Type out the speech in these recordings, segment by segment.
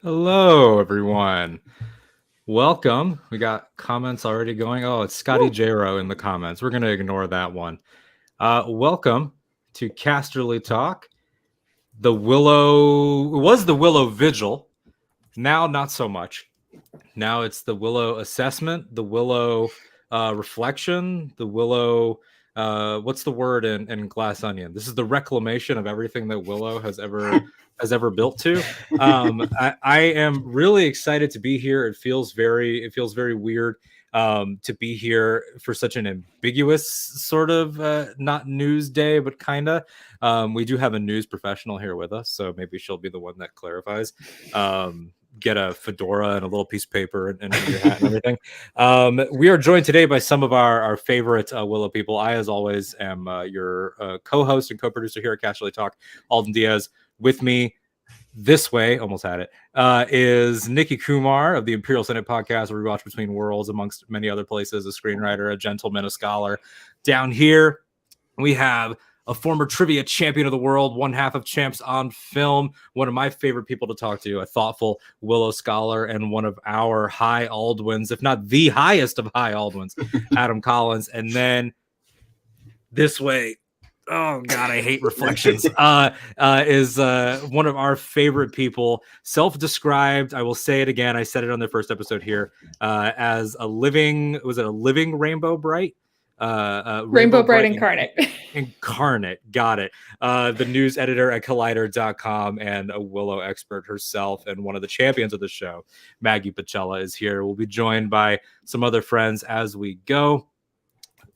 Hello, everyone. Welcome. We got comments already going. Oh, it's Scotty Jero in the comments. We're going to ignore that one. Welcome to Casterly Talk. The Willow was the Willow Vigil. Now, not so much. Now it's the Willow assessment, the Willow reflection, the Willow. What's the word in Glass Onion? This is the reclamation of everything that Willow has ever built to. I am really excited to be here. It feels very weird to be here for such an ambiguous sort of not news day, but kind of. We do have a news professional here with us, so maybe she'll be the one that clarifies. Get a fedora and a little piece of paper and your hat and everything. We are joined today by some of our favorite Willow people. I, as always, am your co-host and co-producer here at Casterly Talk, Alden Diaz. With me this way, almost had it, is Nikki Kumar of the Imperial Senate podcast, where we watch Between Worlds, amongst many other places, a screenwriter, a gentleman, a scholar. Down here, we have a former trivia champion of the world, one half of Champs on Film, one of my favorite people to talk to, a thoughtful Willow scholar, and one of our high Aldwins, if not the highest of high Aldwins, Adam Collins. And then this way, oh God, I hate reflections, is one of our favorite people, self-described, I will say it again, I said it on the first episode here, as a living Rainbow Bright? Rainbow Bright Incarnate. Got it. The news editor at collider.com and a Willow expert herself and one of the champions of the show, Maggie Pacella, is here. We'll be joined by some other friends as we go.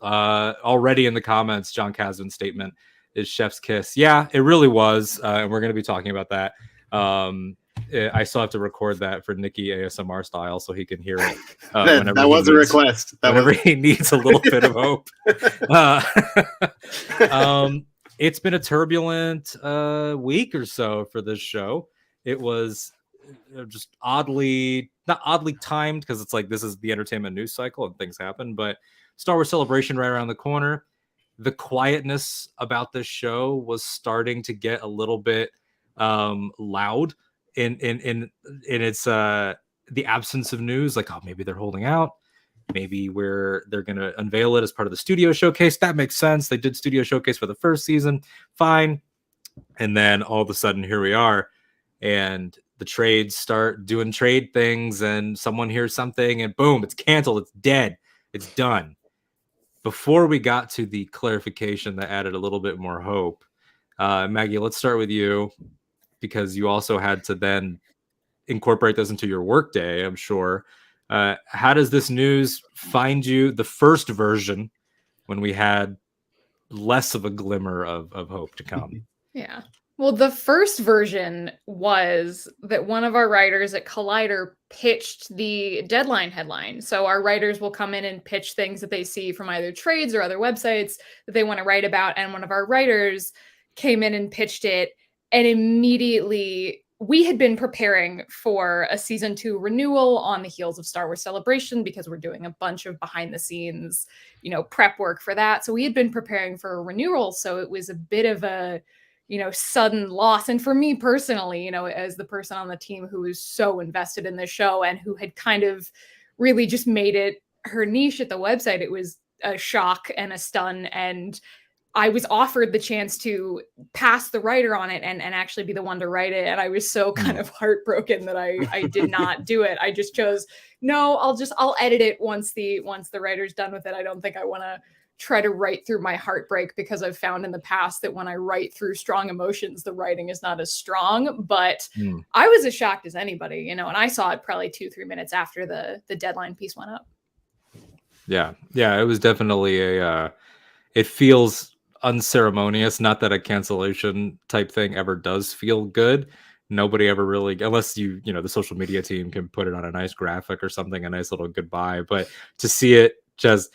Already in the comments, Jon Kasdan's statement is chef's kiss. Yeah, it really was, and we're going to be talking about that. I still have to record that for Nikki ASMR style so he can hear it. That was a request. Whenever he needs a little bit of hope. It's been a turbulent week or so for this show. It was just not oddly timed, because it's like this is the entertainment news cycle and things happen, but Star Wars Celebration right around the corner. The quietness about this show was starting to get a little bit loud in its the absence of news, like, oh, maybe they're holding out, maybe they're gonna unveil it as part of the studio showcase. That makes sense. They did studio showcase for the first season, fine. And then all of a sudden here we are, and the trades start doing trade things, and someone hears something and boom, it's canceled, it's dead, it's done. Before we got to the clarification that added a little bit more hope, Maggie, let's start with you, because you also had to then incorporate this into your workday, I'm sure. How does this news find you, the first version, when we had less of a glimmer of hope to come? Yeah. Well, the first version was that one of our writers at Collider pitched the deadline headline. So our writers will come in and pitch things that they see from either trades or other websites that they want to write about. And one of our writers came in and pitched it. And immediately, we had been preparing for a season 2 renewal on the heels of Star Wars Celebration, because we're doing a bunch of behind the scenes, prep work for that. So we had been preparing for a renewal. So it was a bit of a, sudden loss. And for me personally, as the person on the team who was so invested in this show and who had kind of really just made it her niche at the website, it was a shock and a stun. And I was offered the chance to pass the writer on it and actually be the one to write it. And I was so kind of heartbroken that I did not do it. I just chose, no, I'll edit it once the writer's done with it. I don't think I want to try to write through my heartbreak, because I've found in the past that when I write through strong emotions, the writing is not as strong. But I was as shocked as anybody, and I saw it probably 2-3 minutes after the deadline piece went up. Yeah, it was definitely it feels unceremonious. Not that a cancellation type thing ever does feel good. Nobody ever really, unless the social media team can put it on a nice graphic or something, a nice little goodbye. But to see it just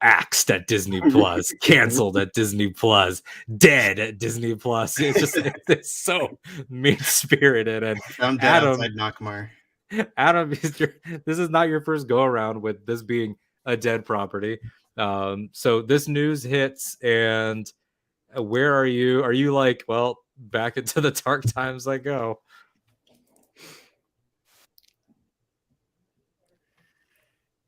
axed at Disney Plus, canceled at Disney Plus, dead at Disney Plus, it's so mean-spirited. And I'm dead outside Nakmar. Adam, this is not your first go around with this being a dead property. So this news hits, and where are you? Are you like, well, back into the dark times I go?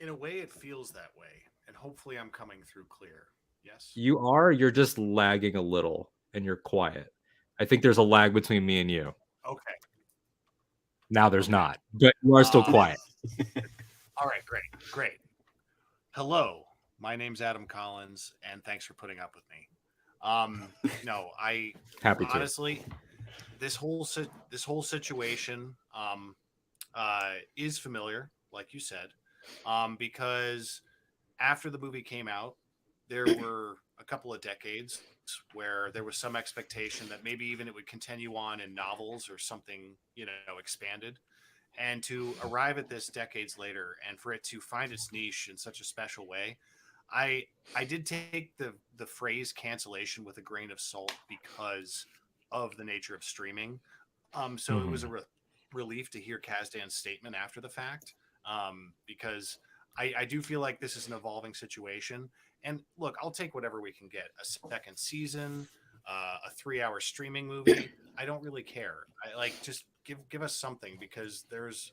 In a way, it feels that way, and hopefully, I'm coming through clear. Yes. You're just lagging a little, and you're quiet. I think there's a lag between me and you. Okay. Now there's not, but you are still quiet. All right, great. Hello, my name's Adam Collins, and thanks for putting up with me. No, I Happy honestly, this whole situation is familiar, like you said, because after the movie came out, there were a couple of decades where there was some expectation that maybe even it would continue on in novels or something, expanded. And to arrive at this decades later and for it to find its niche in such a special way, I did take the phrase cancellation with a grain of salt because of the nature of streaming. So it was a relief to hear Kasdan's statement after the fact, because I do feel like this is an evolving situation. And look, I'll take whatever we can get. A second season, a 3-hour streaming movie. I don't really care. I like just give us something, because there's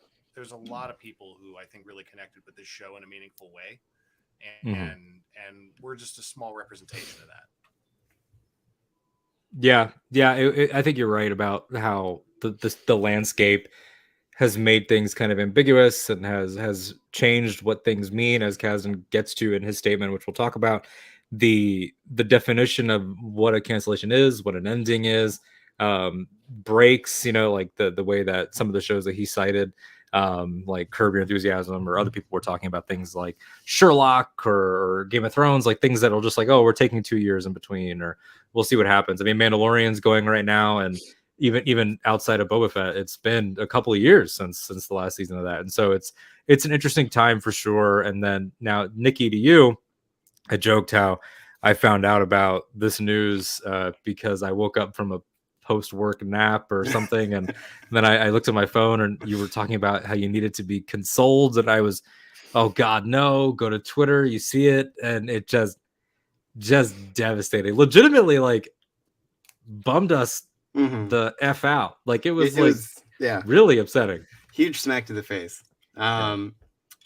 a lot of people who I think really connected with this show in a meaningful way, and we're just a small representation of that. Yeah. I think you're right about how the landscape has made things kind of ambiguous and has changed what things mean, as Kasdan gets to in his statement, which we'll talk about. The definition of what a cancellation is, what an ending is, breaks, like the way that some of the shows that he cited, like Curb Your Enthusiasm, or other people were talking about things like Sherlock or Game of Thrones, like things that'll just like, oh, we're taking 2 years in between, or we'll see what happens. I mean, Mandalorian's going right now, and even outside of Boba Fett, it's been a couple of years since the last season of that. And so it's an interesting time for sure. And then now, Nikki, to you, I joked how I found out about this news because I woke up from a post-work nap or something, and then I looked at my phone, and you were talking about how you needed to be consoled, and I was, oh God, no, go to Twitter, you see it, and it just devastating, legitimately, like bummed us the F out. Like it was really upsetting. Huge smack to the face. And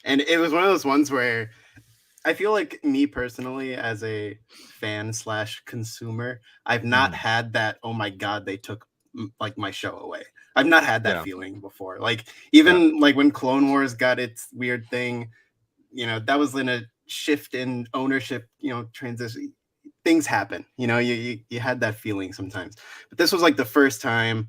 it was one of those ones where I feel like, me personally, as a fan / consumer, I've not had that, oh my God, they took like my show away. I've not had that feeling before. Like even like when Clone Wars got its weird thing, that was in a shift in ownership, transition. Things happen, you had that feeling sometimes, but this was like the first time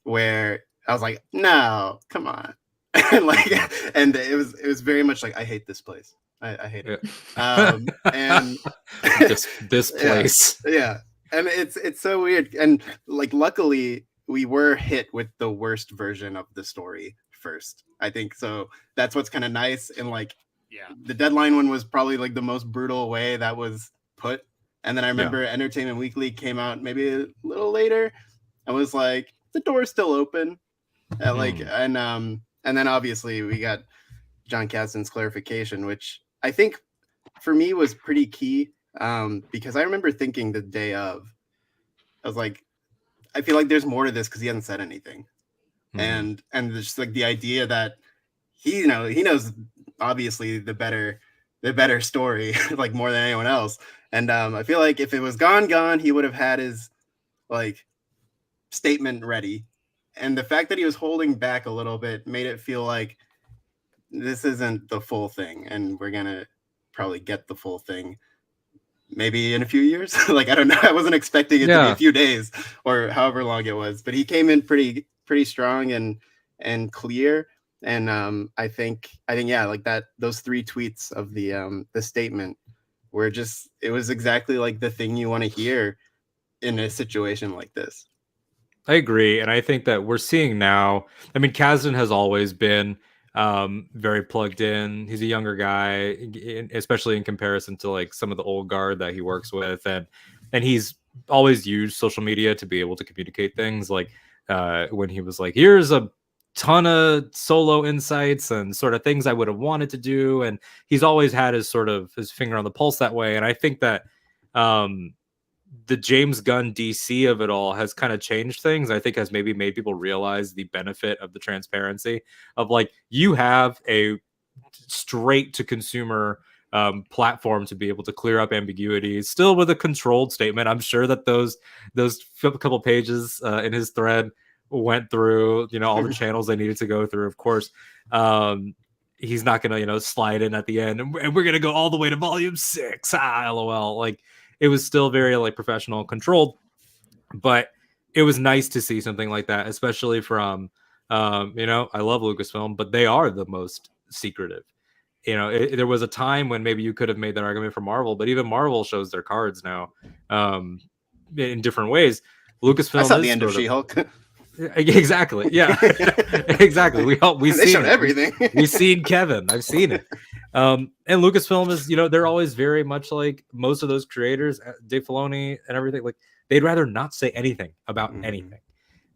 where I was like, no, come on. and it was very much like, I hate this place. I hate it. And this place. Yeah. And it's so weird. And like, luckily we were hit with the worst version of the story first, I think. So that's what's kind of nice. And like, the Deadline one was probably like the most brutal way that was put. And then I remember Entertainment Weekly came out maybe a little later. I was like, the door's still open. And then obviously we got Jon Kasdan's clarification, which I think for me was pretty key, because I remember thinking the day of, I was like, I feel like there's more to this because he hasn't said anything. And just like the idea that he knows obviously the better story, like more than anyone else. And I feel like if it was gone, he would have had his like statement ready. And the fact that he was holding back a little bit made it feel like this isn't the full thing, and we're gonna probably get the full thing maybe in a few years. Like, I don't know. I wasn't expecting it to be a few days or however long it was, but he came in pretty strong and clear. And I think like that, those 3 tweets of the statement were it was exactly like the thing you want to hear in a situation like this. I agree. And I think that we're seeing now, I mean, Kasdan has always been very plugged in. He's a younger guy, especially in comparison to like some of the old guard that he works with. And he's always used social media to be able to communicate things. Like when he was like, here's a ton of solo insights and sort of things I would have wanted to do. And he's always had his finger on the pulse that way. And I think that the James Gunn DC of it all has kind of changed things. I think has maybe made people realize the benefit of the transparency of like, you have a straight to consumer platform to be able to clear up ambiguity, still with a controlled statement. I'm sure that those couple pages in his thread went through, all the channels they needed to go through. Of course, he's not going to, slide in at the end and we're going to go all the way to volume 6. LOL. Like, it was still very like professional and controlled, but it was nice to see something like that, especially from, I love Lucasfilm, but they are the most secretive. There was a time when maybe you could have made that argument for Marvel, but even Marvel shows their cards now in different ways. Lucasfilm I saw is the end of She-Hulk. Exactly. Yeah. Exactly. We they showed everything. We've seen Kevin. I've seen it. And Lucasfilm is, they're always very much like most of those creators, Dave Filoni and everything. Like, they'd rather not say anything about anything.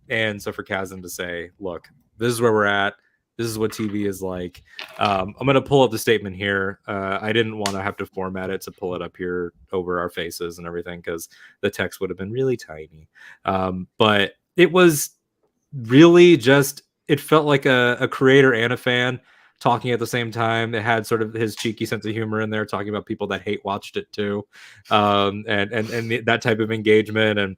And so for Kasdan to say, look, this is where we're at. This is what TV is like. I'm going to pull up the statement here. I didn't want to have to format it to pull it up here over our faces and everything because the text would have been really tiny. But it was really just, it felt like a creator and a fan talking at the same time. It had sort of his cheeky sense of humor in there, talking about people that hate watched it too. And that type of engagement, and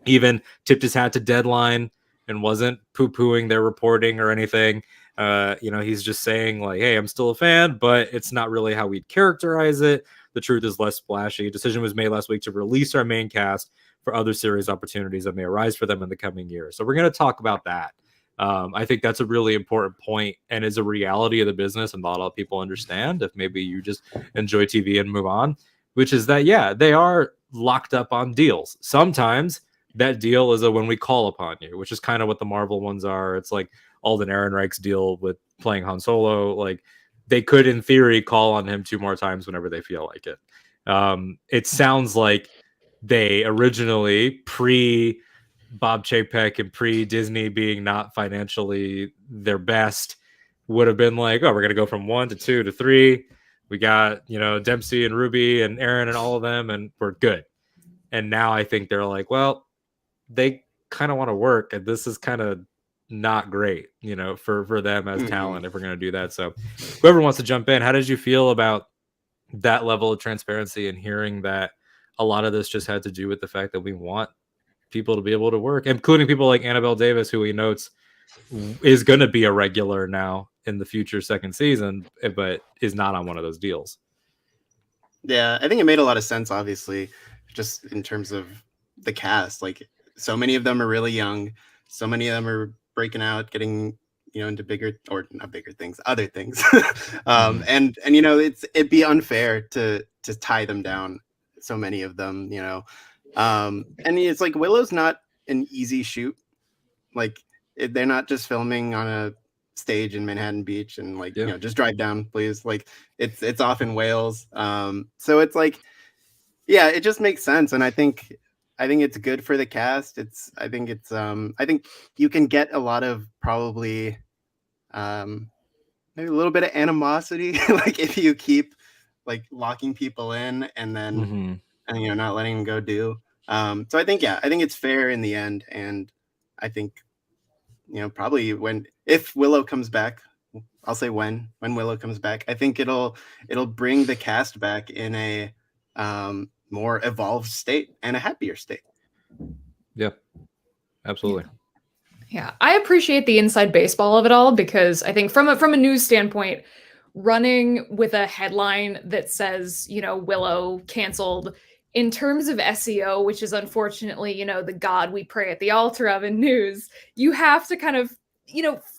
even tipped his hat to Deadline and wasn't poo-pooing their reporting or anything. He's just saying like, hey, I'm still a fan, but it's not really how we'd characterize it. The truth is less splashy. A decision was made last week to release our main cast for other series opportunities that may arise for them in the coming year. So we're going to talk about that. I think that's a really important point and is a reality of the business, and not a lot of people understand if maybe you just enjoy TV and move on, which is that, yeah, they are locked up on deals. Sometimes that deal is a when we call upon you, which is kind of what the Marvel ones are. It's like Alden Ehrenreich's deal with playing Han Solo. Like, they could, in theory, call on him 2 more times whenever they feel like it. It sounds like they originally, pre Bob Chapek and pre Disney being not financially their best, would have been like, oh, we're going to go from 1 to 2 to 3. We got, Dempsey and Ruby and Aaron and all of them, and we're good. And now I think they're like, well, they kind of want to work, and this is kind of not great, for them as talent if we're going to do that. So whoever wants to jump in, how did you feel about that level of transparency and hearing that a lot of this just had to do with the fact that we want people to be able to work, including people like Annabelle Davis, who he notes is going to be a regular now in the future second season, but is not on one of those deals? Yeah, I think it made a lot of sense, obviously, just in terms of the cast. Like, so many of them are really young. So many of them are breaking out, getting, into bigger, or not bigger things, other things. And it'd be unfair to tie them down, so many of them, and it's like Willow's not an easy shoot. Like, they're not just filming on a stage in Manhattan Beach and like, just drive down, please. Like, it's off in Wales. So it's like, yeah, it just makes sense. And I think it's good for the cast. I think you can get a lot of probably maybe a little bit of animosity, like if you keep like locking people in and then and not letting them go do. So I think it's fair in the end. And I think, probably if Willow comes back, I'll say when Willow comes back, I think it'll bring the cast back in a more evolved state and a happier state. Yeah, absolutely. Yeah, I appreciate the inside baseball of it all, because I think from a news standpoint, running with a headline that says, Willow canceled, in terms of SEO, which is unfortunately, the God we pray at the altar of in news, you have to kind of,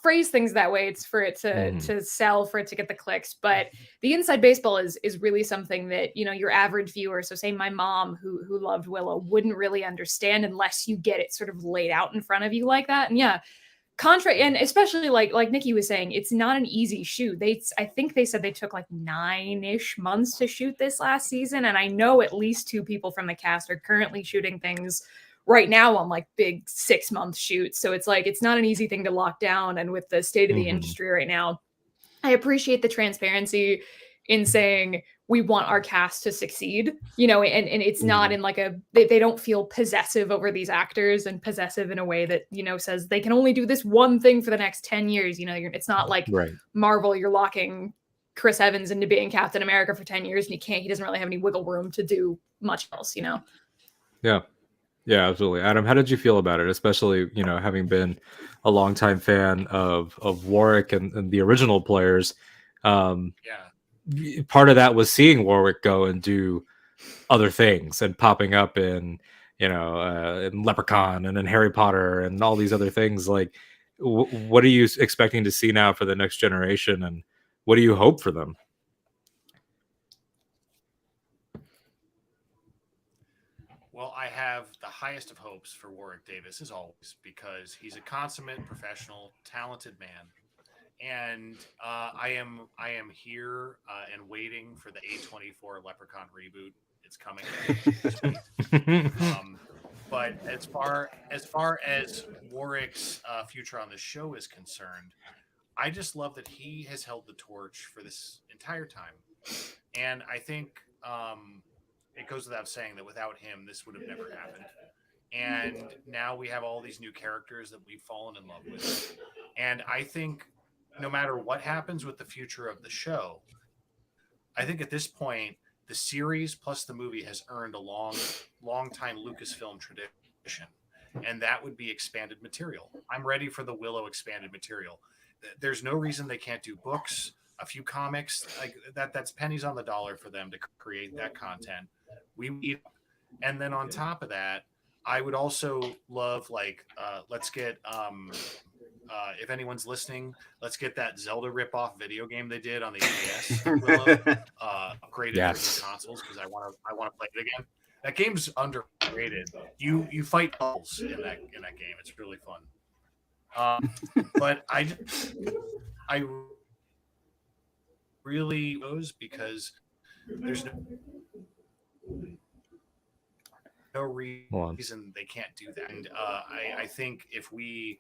phrase things that way. It's for it to sell, for it to get the clicks. But the inside baseball is really something that, your average viewer, so say my mom who loved Willow, wouldn't really understand unless you get it sort of laid out in front of you like that. And yeah, and especially like Nikki was saying, it's not an easy shoot. I think they said they took like 9-ish months to shoot this last season. And I know at least 2 people from the cast are currently shooting things right now on like big 6-month shoots. So it's like, it's not an easy thing to lock down. And with the state of the industry right now, I appreciate the transparency in saying we want our cast to succeed, and it's not in like they don't feel possessive over these actors and possessive in a way that, says they can only do this one thing for the next 10 years. It's not like Marvel, you're locking Chris Evans into being Captain America for 10 years, and he doesn't really have any wiggle room to do much else, Yeah, absolutely. Adam, how did you feel about it? Especially, having been a longtime fan of Warwick and the original players. Part of that was seeing Warwick go and do other things and popping up in in Leprechaun and in Harry Potter and all these other things. Like, what are you expecting to see now for the next generation, and what do you hope for them? Well, I have the highest of hopes for Warwick Davis, as always, because he's a consummate professional, talented man. And I am here and waiting for the A24 Leprechaun reboot. It's coming. But as far as Warwick's future on the show is concerned, I just love that he has held the torch for this entire time. And I think it goes without saying that without him, this would have never happened. And now we have all these new characters that we've fallen in love with. And I think no matter what happens with the future of the show, I think at this point, the series plus the movie has earned a long time Lucasfilm tradition. And that would be expanded material. I'm ready for the Willow expanded material. There's no reason they can't do books, a few comics, like that's pennies on the dollar for them to create that content. And then on top of that, I would also love let's get if anyone's listening, let's get that Zelda ripoff video game they did on the NES, Willow, upgraded for the consoles, because I want to play it again. That game's underrated. You fight balls in that game. It's really fun. But I really was, because there's no reason they can't do that. And I think if we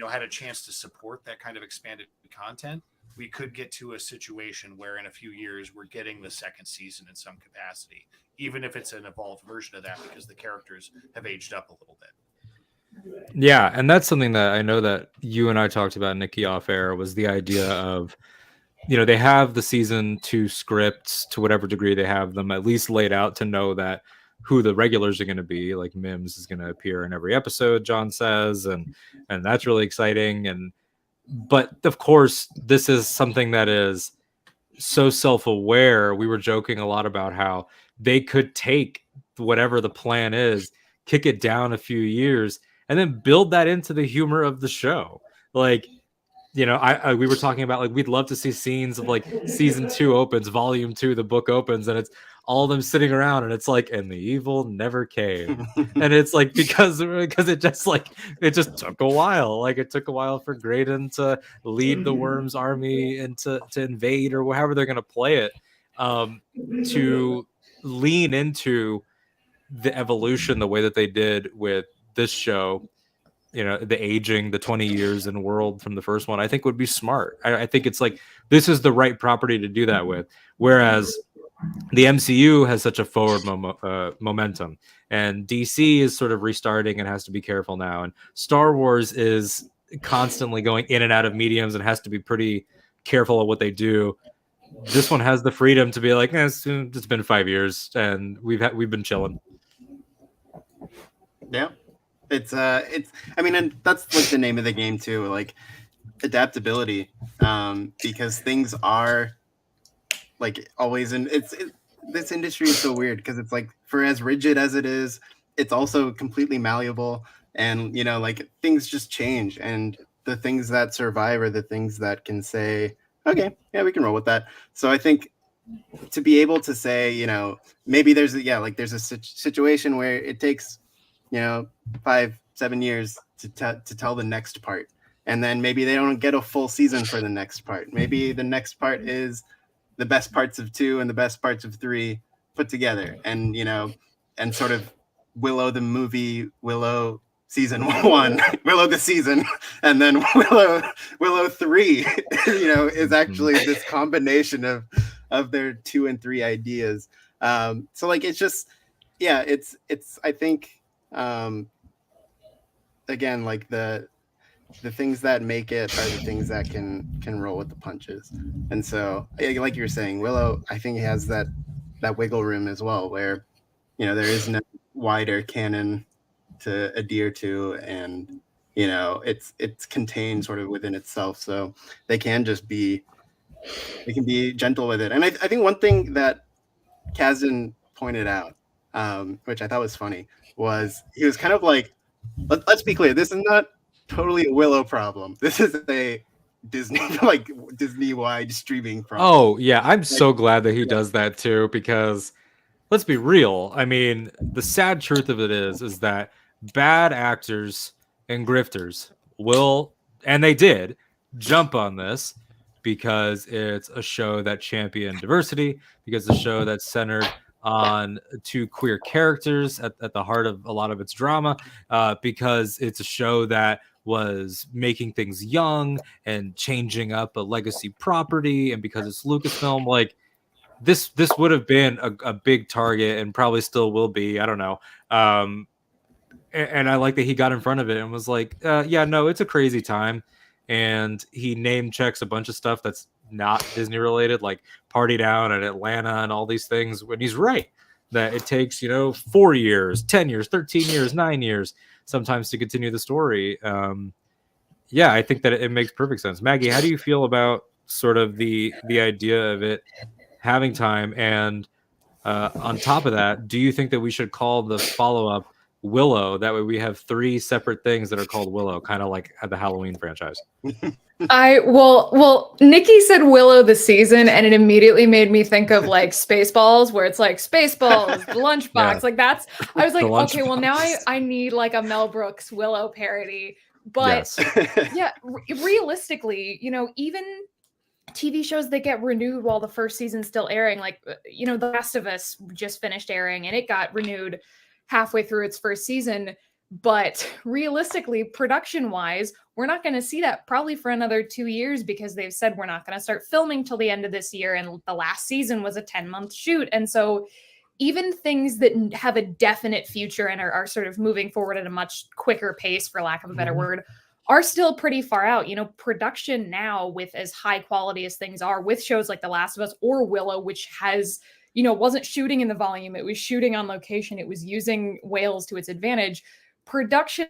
had a chance to support that kind of expanded content, we could get to a situation where in a few years we're getting the second season in some capacity, even if it's an evolved version of that, because the characters have aged up a little bit. Yeah, and that's something that I know that you and I talked about, Nikki, off air, was the idea of, they have the season 2 scripts to whatever degree they have them at least laid out to know that who the regulars are going to be. Like Mims is going to appear in every episode, John says, and that's really exciting. But of course, this is something that is so self-aware. We were joking a lot about how they could take whatever the plan is, kick it down a few years, and then build that into the humor of the show. Like, we were talking about, like, we'd love to see scenes of like season 2 opens, volume 2, the book opens, and it's all of them sitting around, and it's like, and the evil never came. And it's like, because it just took a while. Like, it took a while for Graydon to lead the Worms army and to invade, or however they're going to play it, to lean into the evolution the way that they did with this show. The aging, the 20 years in world from the first one, I think would be smart. I think it's like, this is the right property to do that with. Whereas the MCU has such a forward momentum, and DC is sort of restarting and has to be careful now. And Star Wars is constantly going in and out of mediums and has to be pretty careful of what they do. This one has the freedom to be like, it's been 5 years and we've been chilling. Yeah. It's I mean, and that's like the name of the game too, like adaptability, because things are like always this industry is so weird, because it's like, for as rigid as it is, it's also completely malleable, and like things just change, and the things that survive are the things that can say, okay, yeah, we can roll with that. So I think to be able to say, maybe there's a situation where it takes 5-7 years to tell the next part, and then maybe they don't get a full season for the next part. Maybe the next part is the best parts of 2 and the best parts of 3 put together, and and sort of Willow the movie, Willow season 1, Willow the season, and then Willow 3 is actually this combination of their 2 and 3 ideas. So like, it's just, yeah, it's I think again, like the the things that make it are the things that can roll with the punches. And so, like you were saying, Willow, I think he has that wiggle room as well, where there is no wider canon to adhere to, and it's contained sort of within itself, so they can be gentle with it. And I think one thing that Kasdan pointed out, which I thought was funny, was he was kind of like, let's be clear, this is not totally a Willow problem. This is a Disney-wide streaming problem. Oh yeah, I'm so glad that he does that too, because let's be real. I mean, the sad truth of it is that bad actors and grifters will, and they did, jump on this because it's a show that championed diversity, because it's a show that's centered on two queer characters at the heart of a lot of its drama, because it's a show that was making things young and changing up a legacy property, and because it's Lucasfilm, like this would have been a big target, and probably still will be. I don't know. And I like that he got in front of it and was like, yeah, no, it's a crazy time. And he name checks a bunch of stuff that's not Disney related, like Party Down and Atlanta and all these things, when he's right that it takes 4 years, 10 years, 13 years, 9 years sometimes to continue the story. Yeah, I think that it makes perfect sense. Maggie, how do you feel about sort of the idea of it having time? And on top of that, do you think that we should call the follow-up Willow? That way we have 3 separate things that are called Willow, kind of like the Halloween franchise. Well, Nikki said Willow the season, and it immediately made me think of like Spaceballs, where it's like Spaceballs, the lunchbox. Yeah. Like that's, I was like, okay, well now I need like a Mel Brooks Willow parody. But yeah, realistically, even TV shows that get renewed while the first season's still airing, like The Last of Us just finished airing and it got renewed halfway through its first season. But realistically, production-wise, we're not going to see that probably for another 2 years, because they've said we're not going to start filming till the end of this year, and the last season was a 10-month shoot. And so even things that have a definite future and are sort of moving forward at a much quicker pace, for lack of a better word, are still pretty far out. Production now, with as high quality as things are, with shows like The Last of Us or Willow, which has wasn't shooting in the volume, it was shooting on location, it was using whales to its advantage. Production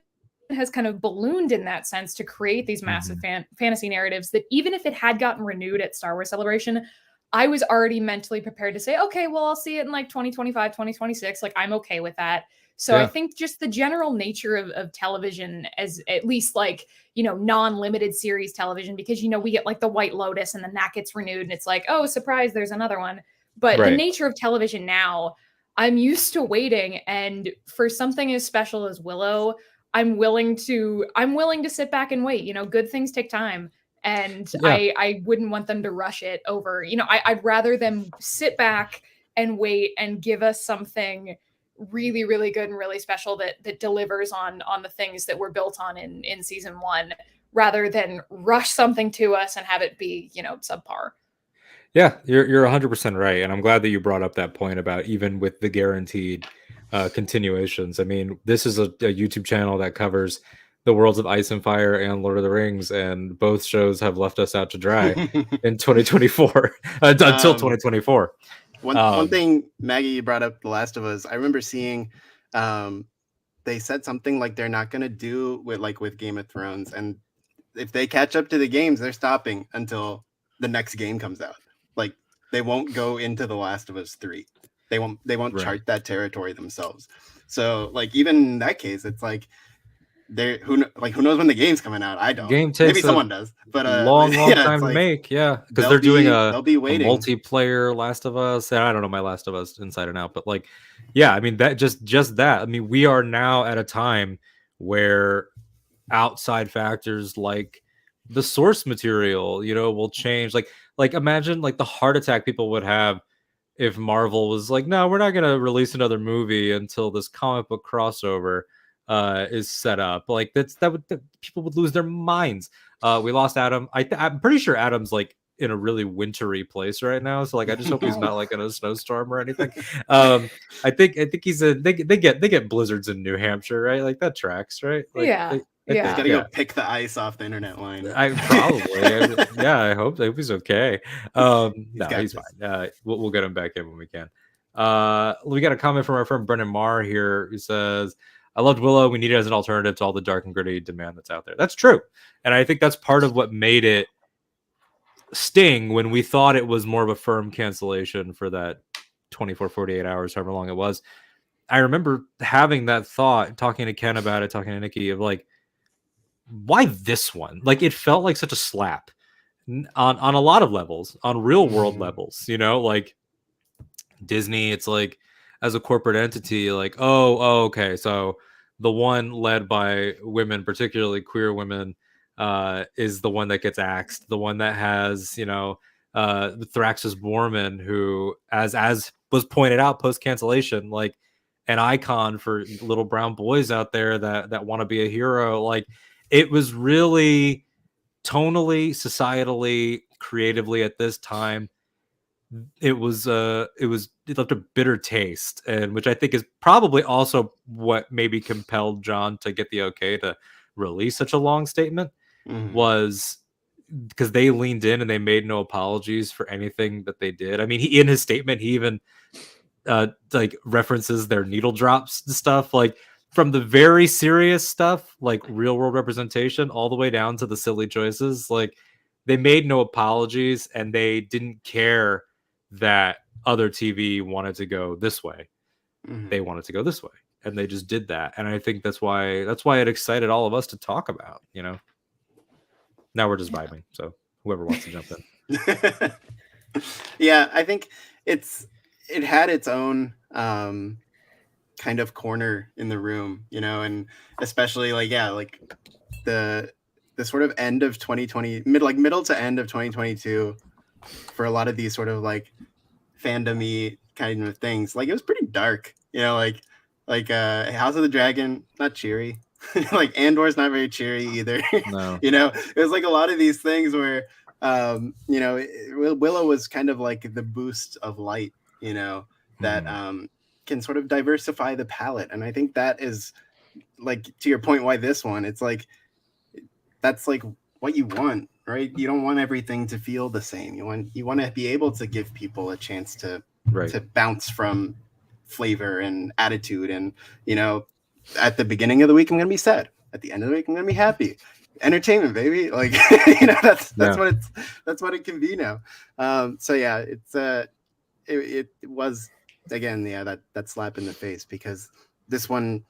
has kind of ballooned in that sense to create these massive fantasy narratives that even if it had gotten renewed at Star Wars Celebration, I was already mentally prepared to say, okay, well, I'll see it in like 2025, 2026. Like, I'm okay with that. So I think just the general nature of television, as at least like, non-limited series television, because, we get like The White Lotus and then that gets renewed and it's like, oh, surprise, there's another one. But the nature of television now, I'm used to waiting, and for something as special as Willow, I'm willing to sit back and wait. Good things take time, and I wouldn't want them to rush it over. I'd rather them sit back and wait and give us something really, really good and really special that delivers on the things that we're built on in season 1, rather than rush something to us and have it be, subpar. Yeah, you're 100% right, and I'm glad that you brought up that point about even with the guaranteed continuations. I mean, this is a YouTube channel that covers the worlds of Ice and Fire and Lord of the Rings, and both shows have left us out to dry in 2024 until 2024. One thing, Maggie, you brought up The Last of Us. I remember seeing they said something like they're not going to do with Game of Thrones, and if they catch up to the games, they're stopping until the next game comes out. Like, they won't go into The Last of Us 3. They won't chart that territory themselves. So, like, even in that case, it's like who knows when the game's coming out? I don't. Game takes maybe someone does, but long time to make. Yeah, because they're doing they'll be waiting. A multiplayer Last of Us. I don't know my Last of Us inside and out, but like, yeah, I mean that just that. I mean, we are now at a time where outside factors like the source material, will change. Like imagine like the heart attack people would have if Marvel was like, no, we're not going to release another movie until this comic book crossover is set up. Like people would lose their minds. We lost Adam. I'm pretty sure Adam's like in a really wintry place right now. So like, I just hope he's not like in a snowstorm or anything. I think he's they get blizzards in New Hampshire, right? Like that tracks, right? Like, yeah. Yeah. Gotta go pick the ice off the internet line. I probably, yeah. I hope he's okay. No, he's this. fine. We'll get him back in when we can. We got a comment from our friend Brendan Marr here who says, "I loved Willow. We need it as an alternative to all the dark and gritty demand that's out there." That's true, and I think that's part of what made it sting when we thought it was more of a firm cancellation for that 24, 48 hours, however long it was. I remember having that thought, talking to Ken about it, talking to Nikki, of like, why this one? Like, it felt like such a slap on a lot of levels, on real world levels, you know, like Disney, it's like as a corporate entity, like, oh, okay, so the one led by women, particularly queer women, is the one that gets axed, the one that has, you know, Thraxus Borman, who, as was pointed out post cancellation, like an icon for little brown boys out there that want to be a hero. Like, it was really tonally, societally, creatively at this time. It left a bitter taste, and which I think is probably also what maybe compelled Jon to get the okay to release such a long statement, was because they leaned in and they made no apologies for anything that they did. I mean, in his statement, he even like references their needle drops and stuff, like from the very serious stuff, like real world representation, all the way down to the silly choices. Like, they made no apologies, and they didn't care that other TV wanted to go this way. They wanted to go this way, and they just did that. And I think that's why it excited all of us to talk about, you know. Now we're just vibing, so whoever wants to jump in. Yeah, I think it had its own kind of corner in the room, you know, and especially like the sort of end of 2020, middle to end of 2022, for a lot of these sort of like fandom-y kind of things. Like, it was pretty dark, you know, like House of the Dragon, not cheery. Like, Andor's not very cheery either. No. You know, it was like a lot of these things where you know, Willow was kind of like the boost of light, you know, that can sort of diversify the palette. And I think that is, like, to your point, why this one, it's like, that's like what you want, right? You don't want everything to feel the same. You want to be able to give people a chance to bounce from flavor and attitude. And, you know, at the beginning of the week, I'm going to be sad. At the end of the week, I'm going to be happy. Entertainment, baby. Like, you know, that's what it can be now. So yeah, it was, again, yeah, that slap in the face, because this one,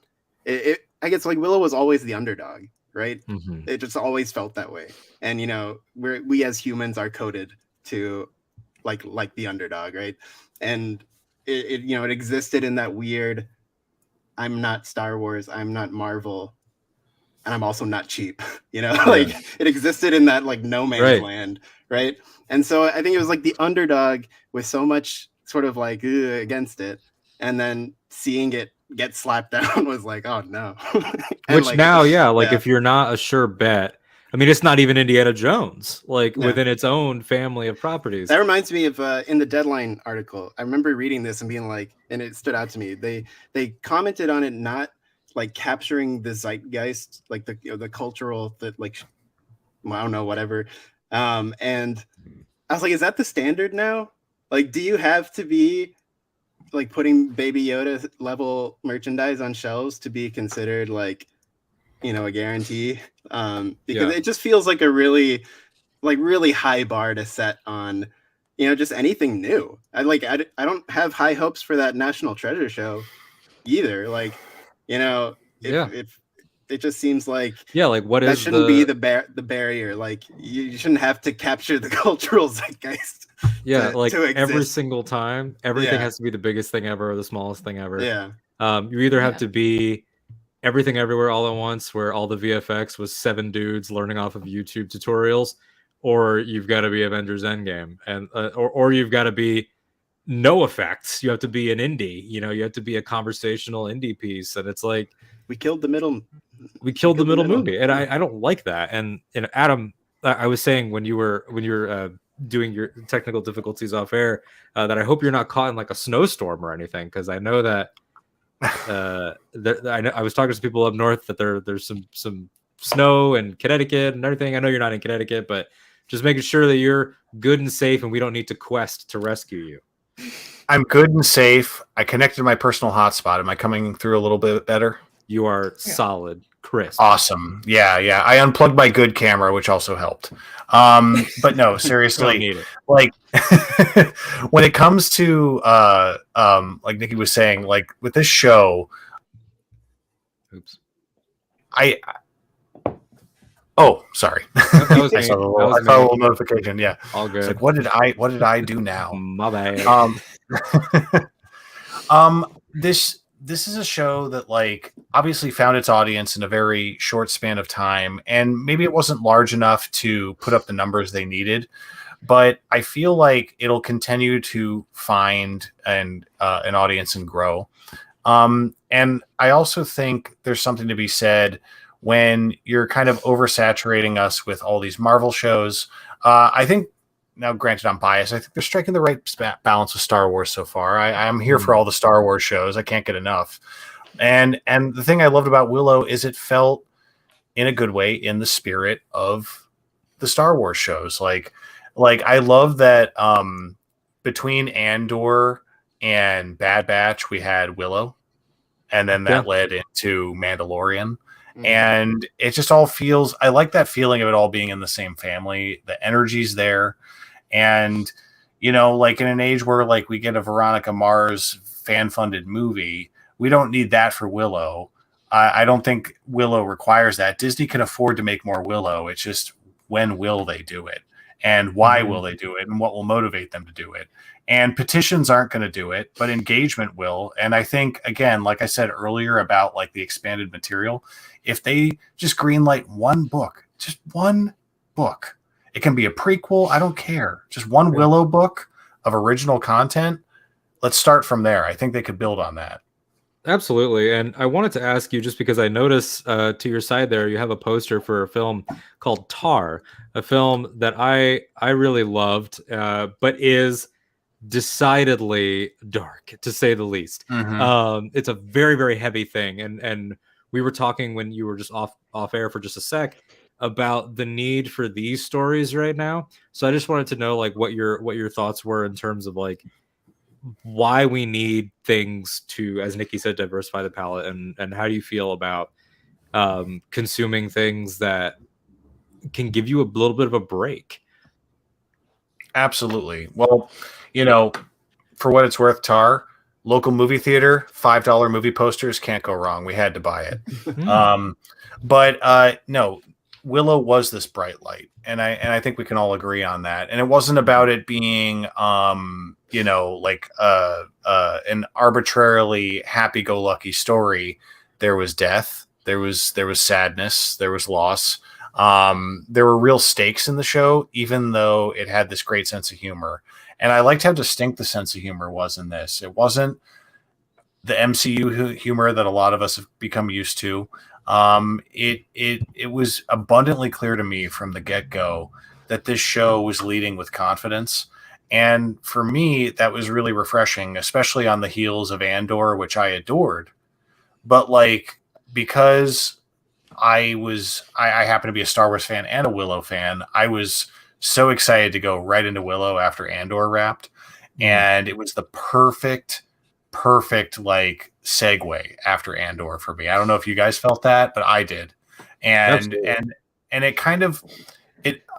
I guess, like, Willow was always the underdog, right? It just always felt that way. And, you know, we as humans are coded to like the underdog, right? And it you know, it existed in that weird, I'm not Star Wars, I'm not Marvel, and I'm also not cheap, you know. Like, it existed in that, like, no man's land, right? And so I think it was like the underdog with so much sort of like against it, and then seeing it get slapped down was like, oh no. Which, like, now, if you're not a sure bet, I mean, it's not even Indiana Jones, like, within its own family of properties. That reminds me of in the Deadline article. I remember reading this and being like, and it stood out to me. They commented on it not like capturing the zeitgeist, like the cultural, that, like, I don't know, whatever. And I was like, is that the standard now? Like, do you have to be like putting Baby Yoda level merchandise on shelves to be considered, like, you know, a guarantee? Because it just feels like a really high bar to set on, you know, just anything new. I don't have high hopes for that National Treasure show either. Like, you know, if it just seems like, like, what that is shouldn't be the barrier. Like, you shouldn't have to capture the cultural zeitgeist. To every single time, everything has to be the biggest thing ever or the smallest thing ever. You either have to be Everything Everywhere All at Once, where all the VFX was 7 dudes learning off of YouTube tutorials, or you've got to be Avengers Endgame, and or you've got to be no effects. You have to be an indie. You know, you have to be a conversational indie piece, and it's like, we killed the middle. We killed the middle movie, and I don't like that. And Adam, I was saying when you were doing your technical difficulties off air, that I hope you're not caught in like a snowstorm or anything, because I know that I was talking to some people up north that there's some snow and Connecticut and everything. I know you're not in Connecticut, but just making sure that you're good and safe and we don't need to quest to rescue you. I'm good and safe. I connected my personal hotspot. Am I coming through a little bit better? You are solid, crisp. Awesome. Yeah. I unplugged my good camera, which also helped. But no, seriously, like when it comes to like Nikki was saying, like with this show, oh, sorry. I saw a little notification. Yeah. All good. It's like, what did I do now? My bad. This is a show that like obviously found its audience in a very short span of time, and maybe it wasn't large enough to put up the numbers they needed, but I feel like it'll continue to find an audience and grow. And I also think there's something to be said when you're kind of oversaturating us with all these Marvel shows. I think, now granted I'm biased, I think they're striking the right balance with Star Wars so far. I'm here for all the Star Wars shows. I can't get enough. And the thing I loved about Willow is it felt in a good way in the spirit of the Star Wars shows. Like I love that between Andor and Bad Batch, we had Willow, and then that led into Mandalorian. And it just all feels, I like that feeling of it all being in the same family. The energy's there. And, you know, like in an age where like we get a Veronica Mars fan-funded movie, we don't need that for Willow. I don't think Willow requires that. Disney can afford to make more Willow. It's just, when will they do it? And why will they do it? And what will motivate them to do it? And petitions aren't going to do it, but engagement will. And I think, again, like I said earlier about like the expanded material, if they just greenlight just one book, it can be a prequel. I don't care. Just one Willow book of original content. Let's start from there. I think they could build on that. Absolutely. And I wanted to ask you, just because I noticed to your side there, you have a poster for a film called Tar, a film that I really loved, but is decidedly dark, to say the least. It's a very, very heavy thing. And we were talking when you were just off air for just a sec about the need for these stories right now. So I just wanted to know like what your thoughts were in terms of like why we need things to, as Nikki said, diversify the palette, and how do you feel about consuming things that can give you a little bit of a break? Absolutely. Well, you know, for what it's worth, Tar, local movie theater, $5 movie posters, can't go wrong. We had to buy it. But no, Willow was this bright light, and I think we can all agree on that. And it wasn't about it being you know, like an arbitrarily happy-go-lucky story. There was death, there was sadness, there was loss. There were real stakes in the show, even though it had this great sense of humor. And I liked how distinct the sense of humor was in this. It wasn't the MCU humor that a lot of us have become used to. It was abundantly clear to me from the get-go that this show was leading with confidence. And for me, that was really refreshing, especially on the heels of Andor, which I adored. But like, because I happen to be a Star Wars fan and a Willow fan, I was so excited to go right into Willow after Andor wrapped. And it was the perfect like segue after Andor for me. I don't know if you guys felt that, but I did. And it kind of,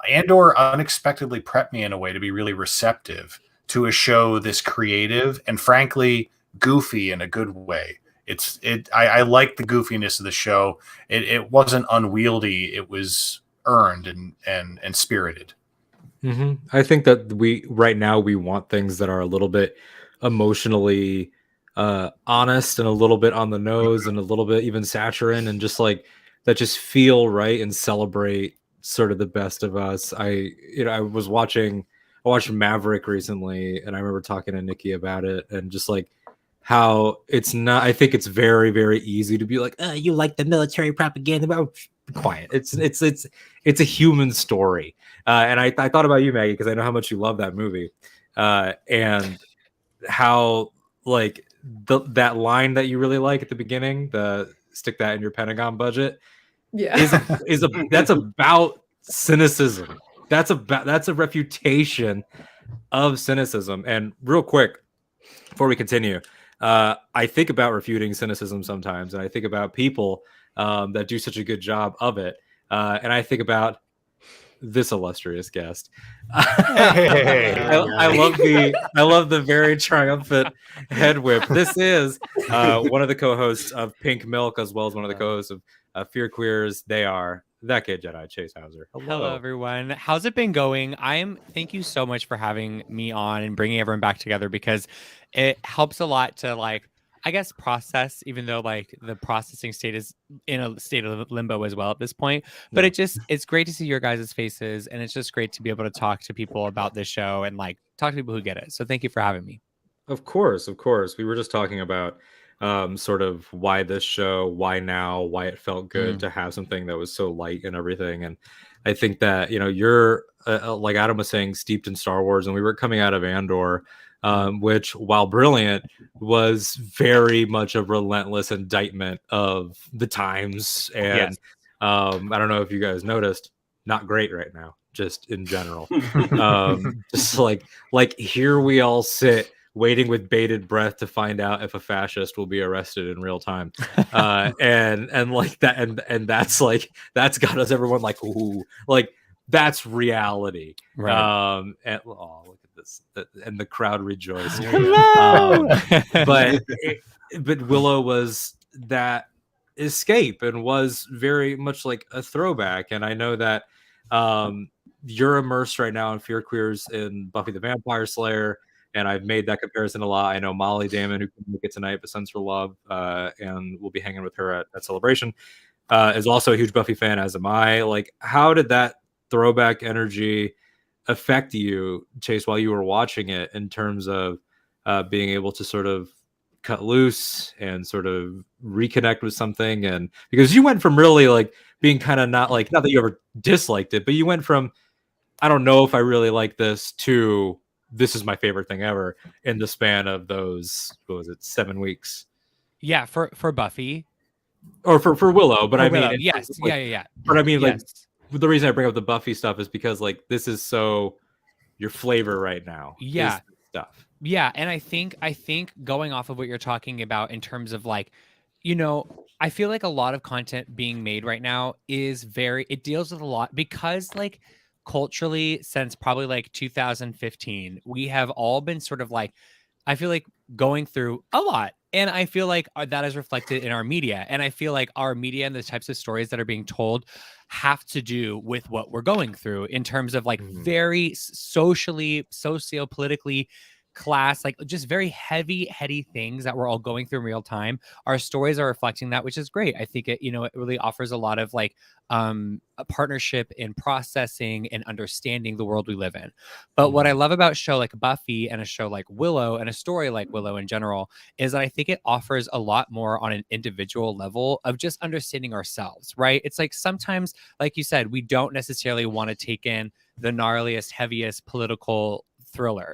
Andor unexpectedly prepped me in a way to be really receptive to a show this creative and frankly goofy in a good way. I like the goofiness of the show. It wasn't unwieldy. It was earned and spirited. I think that right now we want things that are a little bit emotionally honest and a little bit on the nose and a little bit even saccharine, and just like that just feel right and celebrate sort of the best of us. I watched Maverick recently, and I remember talking to Nikki about it, and just like how it's not, I think it's very, very easy to be like, you like the military propaganda, but be quiet. It's a human story. And I thought about you, Maggie, because I know how much you love that movie. And how like that line that you really like at the beginning, the stick that in your Pentagon budget, that's about cynicism. That's a refutation of cynicism. And real quick, before we continue, I think about refuting cynicism sometimes, and I think about people that do such a good job of it, and I think about this illustrious guest. I love the very triumphant head whip. This is one of the co-hosts of Pink Milk, as well as one of the co-hosts of Fear Queers. They are That Kid Jedi, Chase Hauser. Hello, everyone. How's it been going? Thank you so much for having me on and bringing everyone back together, because it helps a lot to, like, I guess, process, even though like the processing state is in a state of limbo as well at this point. But it's great to see your guys' faces, and it's just great to be able to talk to people about this show and like talk to people who get it. So thank you for having me. Of course. We were just talking about sort of why this show, why now, why it felt good to have something that was so light and everything. And I think that, you're like Adam was saying, steeped in Star Wars, and we were coming out of Andor, which, while brilliant, was very much a relentless indictment of the times. And I don't know if you guys noticed, not great right now, just in general. Just like here we all sit waiting with bated breath to find out if a fascist will be arrested in real time. And like that, and that's got us, everyone like, ooh, like that's reality. Right. And look at this, and the crowd rejoiced. But Willow was that escape and was very much like a throwback. And I know that you're immersed right now in Fear Queers in Buffy the Vampire Slayer, and I've made that comparison a lot. I know Molly Damon, who couldn't make it tonight, but sends her love, and we'll be hanging with her at Celebration, is also a huge Buffy fan, as am I. Like, how did that throwback energy affect you, Chase, while you were watching it, in terms of being able to sort of cut loose and sort of reconnect with something? And because you went from really like being kind of not that you ever disliked it, but you went from, I don't know if I really like this, to this is my favorite thing ever in the span of those, what was it, 7 weeks? Yeah, for Buffy. Or for Willow, but I mean, Willow. Yes, yeah. But I mean, yes. like, the reason I bring up the Buffy stuff is because like this is so your flavor right now. Yeah. Stuff. Yeah, and I think going off of what you're talking about in terms of like, I feel like a lot of content being made right now it deals with a lot, because like culturally, since probably like 2015, we have all been sort of like, I feel like, going through a lot. And I feel like that is reflected in our media. And I feel like our media and the types of stories that are being told have to do with what we're going through in terms of like very socially, socio-politically, class, like just very heady things that we're all going through in real time. Our stories are reflecting that, which is great. I think it really offers a lot of like a partnership in processing and understanding the world we live in. But what I love about a show like Buffy and a show like Willow and a story like Willow in general is that I think it offers a lot more on an individual level of just understanding ourselves, right? It's like sometimes, like you said, we don't necessarily want to take in the gnarliest, heaviest political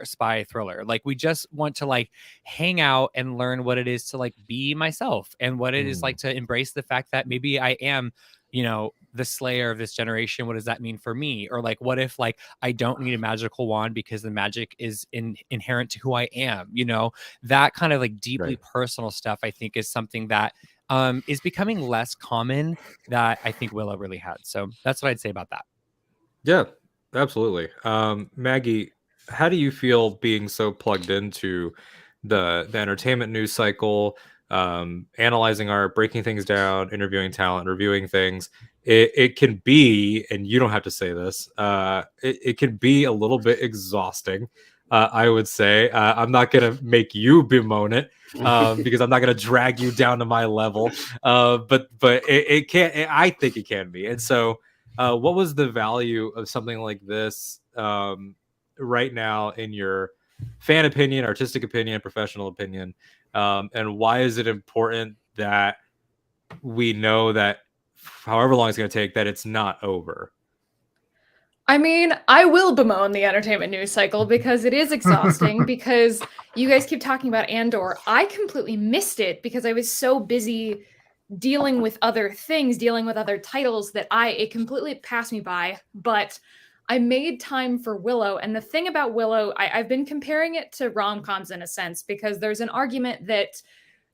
spy thriller. Like, we just want to like hang out and learn what it is to like be myself, and what it is like to embrace the fact that maybe I am, the slayer of this generation. What does that mean for me? Or like, what if like I don't need a magical wand because the magic is inherent to who I am? That kind of like deeply personal stuff, I think, is something that is becoming less common, that I think Willow really had. So that's what I'd say about that. Yeah, absolutely. Maggie, how do you feel being so plugged into the entertainment news cycle, analyzing art, breaking things down, interviewing talent, reviewing things? It can be, and you don't have to say this, it can be a little bit exhausting, I would say. I'm not going to make you bemoan it, because I'm not going to drag you down to my level. But it can, I think it can be. And so what was the value of something like this right now in your fan opinion, artistic opinion, professional opinion, and why is it important that we know that however long it's going to take, that it's not over? I mean, I will bemoan the entertainment news cycle because it is exhausting. Because you guys keep talking about Andor. I completely missed it because I was so busy dealing with other things, dealing with other titles that it completely passed me by, but I made time for Willow. And the thing about Willow, I've been comparing it to rom-coms in a sense, because there's an argument that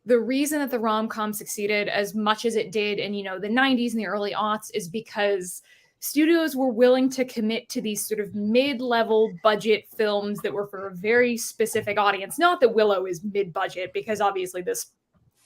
the reason that the rom-com succeeded as much as it did in, the 90s and the early aughts is because studios were willing to commit to these sort of mid-level budget films that were for a very specific audience. Not that Willow is mid-budget, because obviously this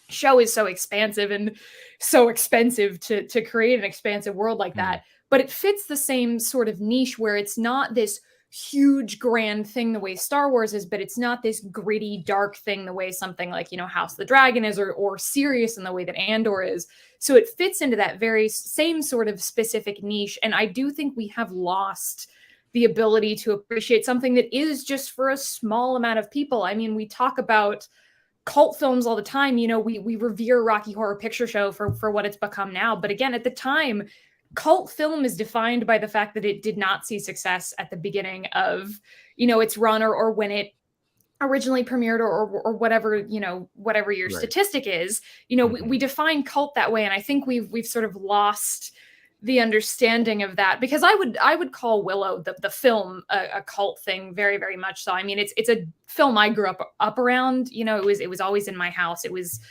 show is so expansive and so expensive to create an expansive world like that. But it fits the same sort of niche where it's not this huge grand thing the way Star Wars is, but it's not this gritty dark thing the way something like House of the Dragon is, or serious in the way that Andor is. So it fits into that very same sort of specific niche, and I do think we have lost the ability to appreciate something that is just for a small amount of people. I mean, we talk about cult films all the time. We revere Rocky Horror Picture Show for what it's become now, but again, at the time, cult film is defined by the fact that it did not see success at the beginning of, its run, or when it originally premiered, or whatever, whatever your statistic is. We define cult that way. And I think we've sort of lost the understanding of that, because I would call Willow, the film, a cult thing, very, very much so. I mean, it's a film I grew up around. It was always in my house. It was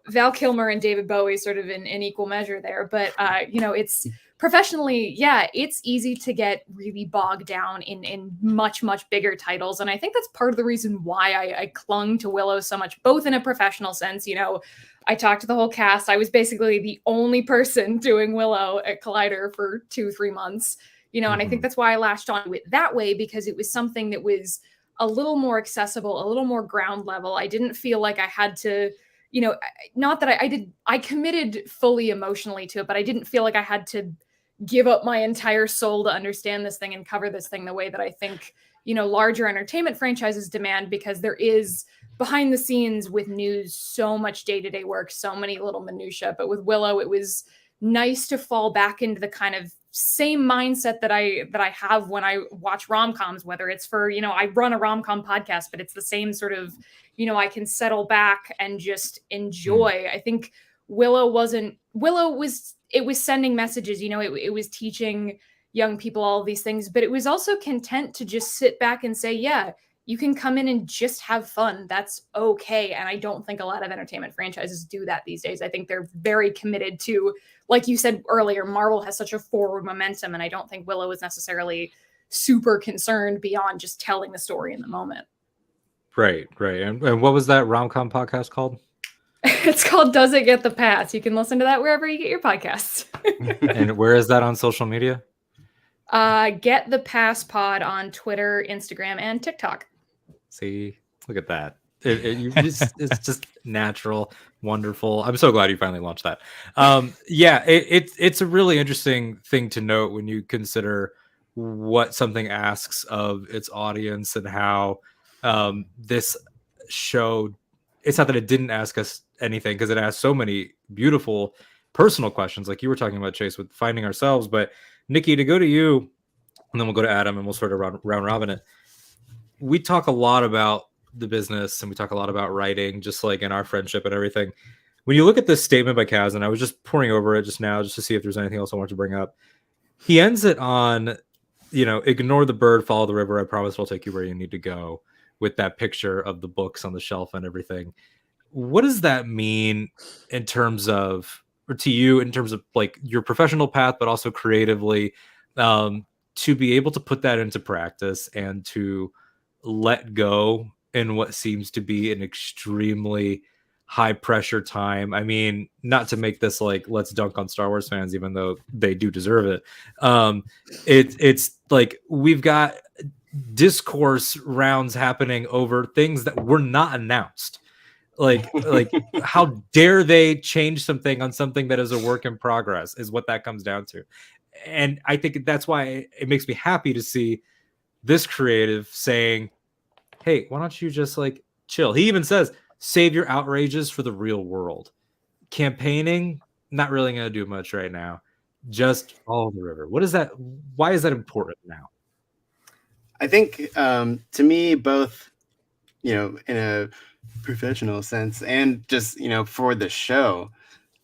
Val Kilmer and David Bowie sort of in equal measure there. But it's professionally, it's easy to get really bogged down in much, much bigger titles. And I think that's part of the reason why I clung to Willow so much, both in a professional sense. I talked to the whole cast. I was basically the only person doing Willow at Collider for 2-3 months, and I think that's why I latched onto it that way, because it was something that was a little more accessible, a little more ground level. I didn't feel like I had to, not that I committed fully emotionally to it, but I didn't feel like I had to give up my entire soul to understand this thing and cover this thing the way that I think, larger entertainment franchises demand, because there is behind the scenes with news so much day-to-day work, so many little minutia. But with Willow, it was nice to fall back into the kind of same mindset that I have when I watch rom-coms, whether it's for, I run a rom-com podcast, but it's the same sort of, I can settle back and just enjoy. I think Willow was sending messages, it was teaching young people all of these things, but it was also content to just sit back and say, yeah, you can come in and just have fun. That's okay. And I don't think a lot of entertainment franchises do that these days. I think they're very committed to, like you said earlier, Marvel has such a forward momentum, and I don't think Willow is necessarily super concerned beyond just telling the story in the moment. Right. And what was that rom-com podcast called? It's called Does It Get the Pass? You can listen to that wherever you get your podcasts. And where is that on social media? Get the Pass Pod on Twitter, Instagram, and TikTok. See, look at that. It's just natural, wonderful. I'm so glad you finally launched that. It's a really interesting thing to note when you consider what something asks of its audience, and how this show, it's not that it didn't ask us anything, because it asked so many beautiful personal questions, like you were talking about, Chase, with finding ourselves. But Nikki, to go to you, and then we'll go to Adam, and we'll sort of round robin it. We talk a lot about the business, and we talk a lot about writing, just like in our friendship and everything. When you look at this statement by Kasdan, I was just pouring over it just now, just to see if there's anything else I want to bring up. He ends it on, ignore the bird, follow the river. I promise I'll take you where you need to go, with that picture of the books on the shelf and everything. What does that mean in terms of, or to you, in terms of like your professional path, but also creatively, to be able to put that into practice and to let go in what seems to be an extremely high pressure time? I mean, not to make this like, let's dunk on Star Wars fans, even though they do deserve it. It's like, we've got discourse rounds happening over things that were not announced. Like how dare they change something on something that is a work in progress, is what that comes down to. And I think that's why it makes me happy to see this creative saying, hey, why don't you just like chill? He even says, save your outrages for the real world. Campaigning, not really going to do much right now. Just follow the river. What is that? Why is that important now? I think to me, both, in a professional sense, and just for the show,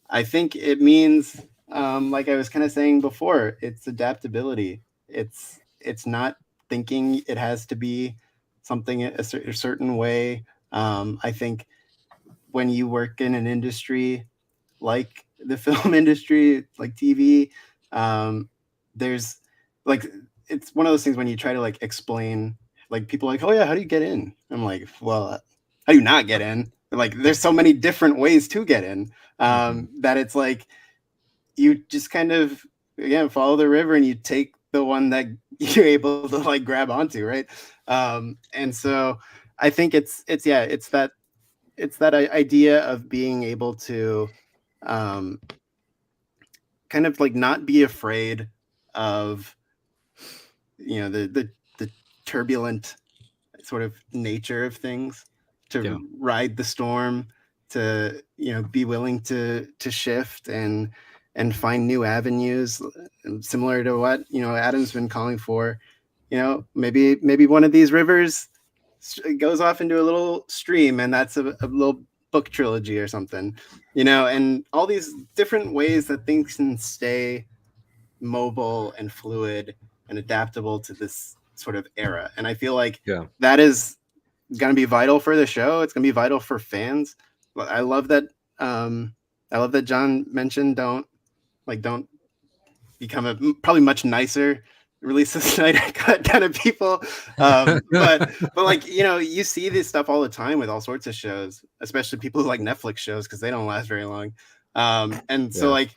I think it means, like I was kind of saying before, it's adaptability. It's not thinking it has to be something a certain way. I think when you work in an industry like the film industry, like TV, there's like, it's one of those things when you try to like explain, like people are like, oh yeah, how do you get in? I'm like, well, how do you not get in? Like, there's so many different ways to get in, that it's like you just kind of, again, follow the river and you take the one that you're able to like grab onto, right? And so I think it's that idea of being able to kind of like not be afraid of the turbulent sort of nature of things, to ride the storm, to be willing to shift and find new avenues, similar to what Adam's been calling for. Maybe one of these rivers goes off into a little stream, and that's a little book trilogy or something, and all these different ways that things can stay mobile and fluid and adaptable to this sort of era. And I feel like that is going to be vital for the show. It's going to be vital for fans. I love that. I love that Jon mentioned don't become a probably much nicer release the Snyder Cut kind of people, but like you see this stuff all the time with all sorts of shows, especially people who like Netflix shows, because they don't last very long. So like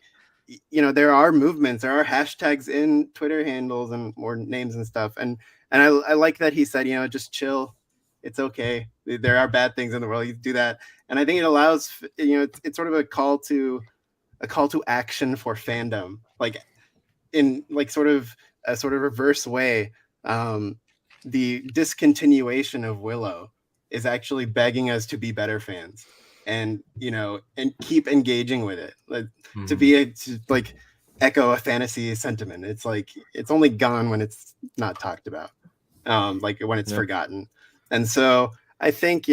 there are movements, there are hashtags in Twitter handles and more names and stuff, and I like that he said just chill, it's okay, there are bad things in the world, you do that. And I think it allows it's sort of a call to action for fandom, like in like sort of a reverse way. The discontinuation of Willow is actually begging us to be better fans, and and keep engaging with it, like to like echo a fantasy sentiment. It's like it's only gone when it's not talked about, like when it's forgotten. And so I think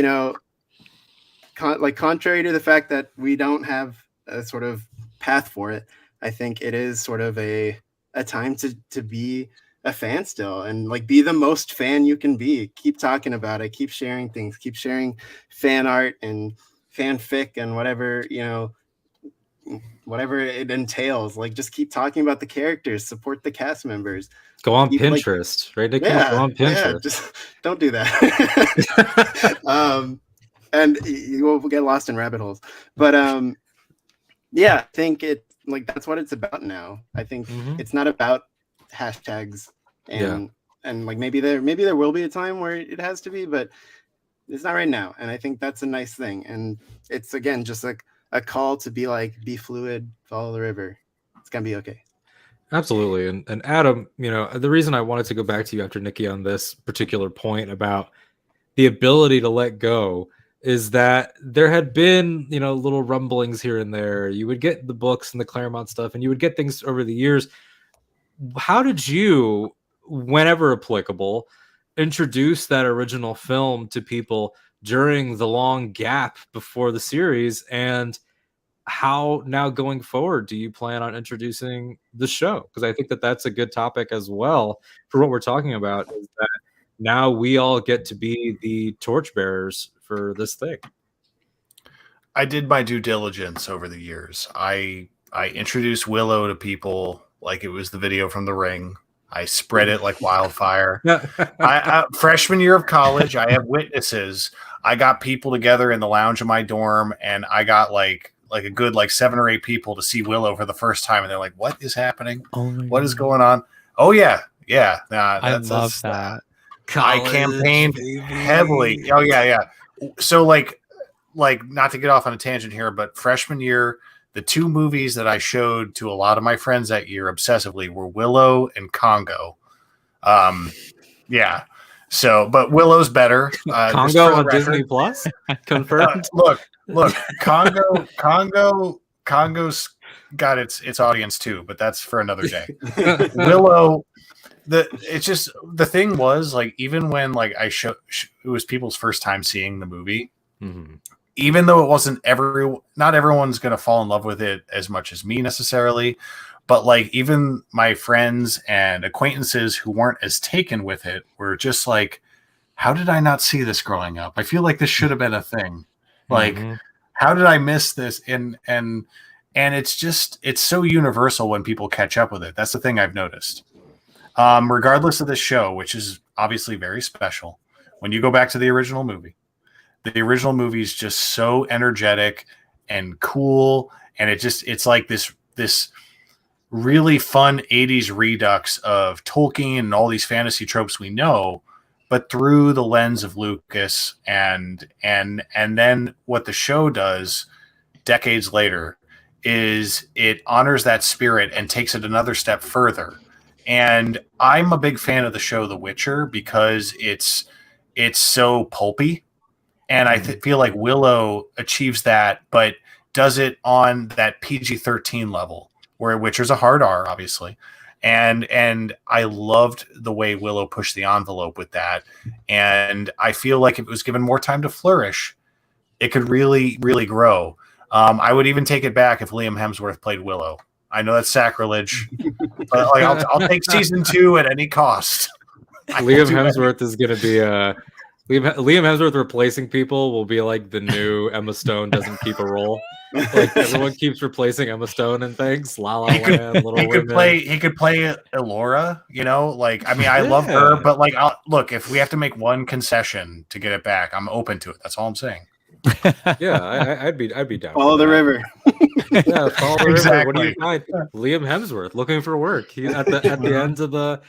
contrary to the fact that we don't have a sort of path for it, I think it is sort of a time to be a fan still, and like be the most fan you can be. Keep talking about it, keep sharing things, keep sharing fan art and fanfic and whatever it entails. Like, just keep talking about the characters, support the cast members, go on Pinterest, right, Nicky? Go on Pinterest. Just don't do that. And you will get lost in rabbit holes. But I think it, like, that's what it's about now. I think it's not about hashtags and like maybe there will be a time where it has to be, but it's not right now. And I think that's a nice thing. And it's, again, just like a call to be fluid, follow the river. It's gonna be okay. Absolutely. And Adam, the reason I wanted to go back to you after Nicky on this particular point about the ability to let go is that there had been, little rumblings here and there. You would get the books and the Claremont stuff, and you would get things over the years. How did you, whenever applicable, introduce that original film to people during the long gap before the series? And how now going forward do you plan on introducing the show? Because I think that that's a good topic as well for what we're talking about, is that now we all get to be the torchbearers for this thing. I did my due diligence over the years. I introduced Willow to people like it was the video from The Ring. I spread it like wildfire. I freshman year of college, I have witnesses. I got people together in the lounge of my dorm, and I got like a good 7 or 8 people to see Willow for the first time, and they're like, "What is happening? What is going on?" Oh yeah. I love that. I campaigned heavily. Oh yeah. So like not to get off on a tangent here, but freshman year, the 2 movies that I showed to a lot of my friends that year obsessively were Willow and Congo. So, but Willow's better. Congo on Disney Plus, confirmed. Look, Congo's got its audience too, but that's for another day. Willow, the thing was, like, even when it was people's first time seeing the movie, Even though it wasn't not everyone's going to fall in love with it as much as me necessarily, but like even my friends and acquaintances who weren't as taken with it were just like, how did I not see this growing up? I feel like this should have been a thing. Like, how did I miss this? And it's so universal when people catch up with it. That's the thing I've noticed. Regardless of the show, which is obviously very special, when you go back to the original movie is just so energetic and cool, and it's like this really fun 80s redux of Tolkien and all these fantasy tropes we know, but through the lens of Lucas, and then what the show does decades later is it honors that spirit and takes it another step further. And I'm a big fan of the show The Witcher because it's so pulpy. And I feel like Willow achieves that, but does it on that PG-13 level, where Witcher's a hard R, obviously. And I loved the way Willow pushed the envelope with that. And I feel like if it was given more time to flourish, it could really, really grow. I would even take it back if Liam Hemsworth played Willow. I know that's sacrilege, but like I'll take season 2 at any cost. Liam Hemsworth is going to be Liam Hemsworth replacing people will be like the new Emma Stone doesn't keep a role. Like everyone keeps replacing Emma Stone and things. La La Land, Little Women. He could play Elora, you know. Like I mean, I love her, but like, look, if we have to make one concession to get it back, I'm open to it. That's all I'm saying. Yeah, I'd be down. Follow the river. Yeah, follow the Exactly. river. What do you find? Liam Hemsworth looking for work. He's at the end of the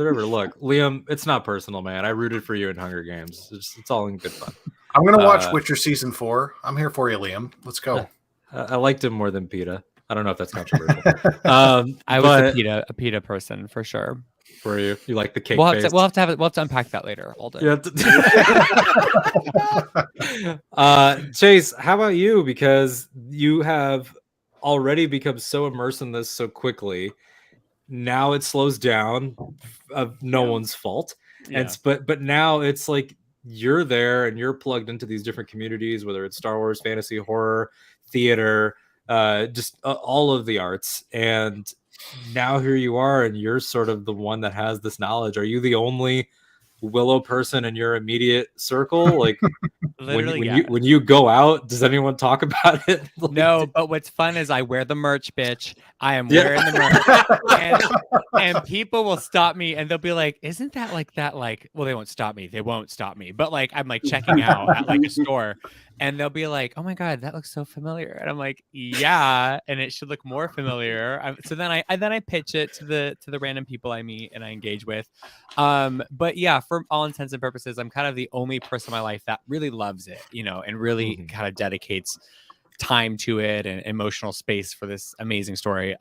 river. Look, Liam, it's not personal, man. I rooted for you in Hunger Games. It's all in good fun. I'm gonna watch Witcher season 4. I'm here for you, Liam. Let's go. I liked him more than PETA. I don't know if that's controversial. I was a PETA person for sure. For you like the cake We'll face? have to unpack that later, Alden. Yeah. Chase, how about you? Because you have already become so immersed in this so quickly. Now it slows down of no one's fault. Yeah. But now it's like you're there and you're plugged into these different communities, whether it's Star Wars, fantasy, horror, theater, just all of the arts. And now here you are, and you're sort of the one that has this knowledge. Are you the only Willow person in your immediate circle? Like when you go out, does anyone talk about it? Like, no, but what's fun is I wear the merch, bitch. I am wearing the merch, and people will stop me and they'll be like, "Isn't that like that?" Like, well, they won't stop me. They won't stop me. But like, I'm like checking out at like a store, and they'll be like, "Oh my god, that looks so familiar," and I'm like, "Yeah," and it should look more familiar. So then I pitch it to the random people I meet and I engage with. But yeah, for all intents and purposes, I'm kind of the only person in my life that really loves it, you know, and really kind of dedicates time to it and emotional space for this amazing story.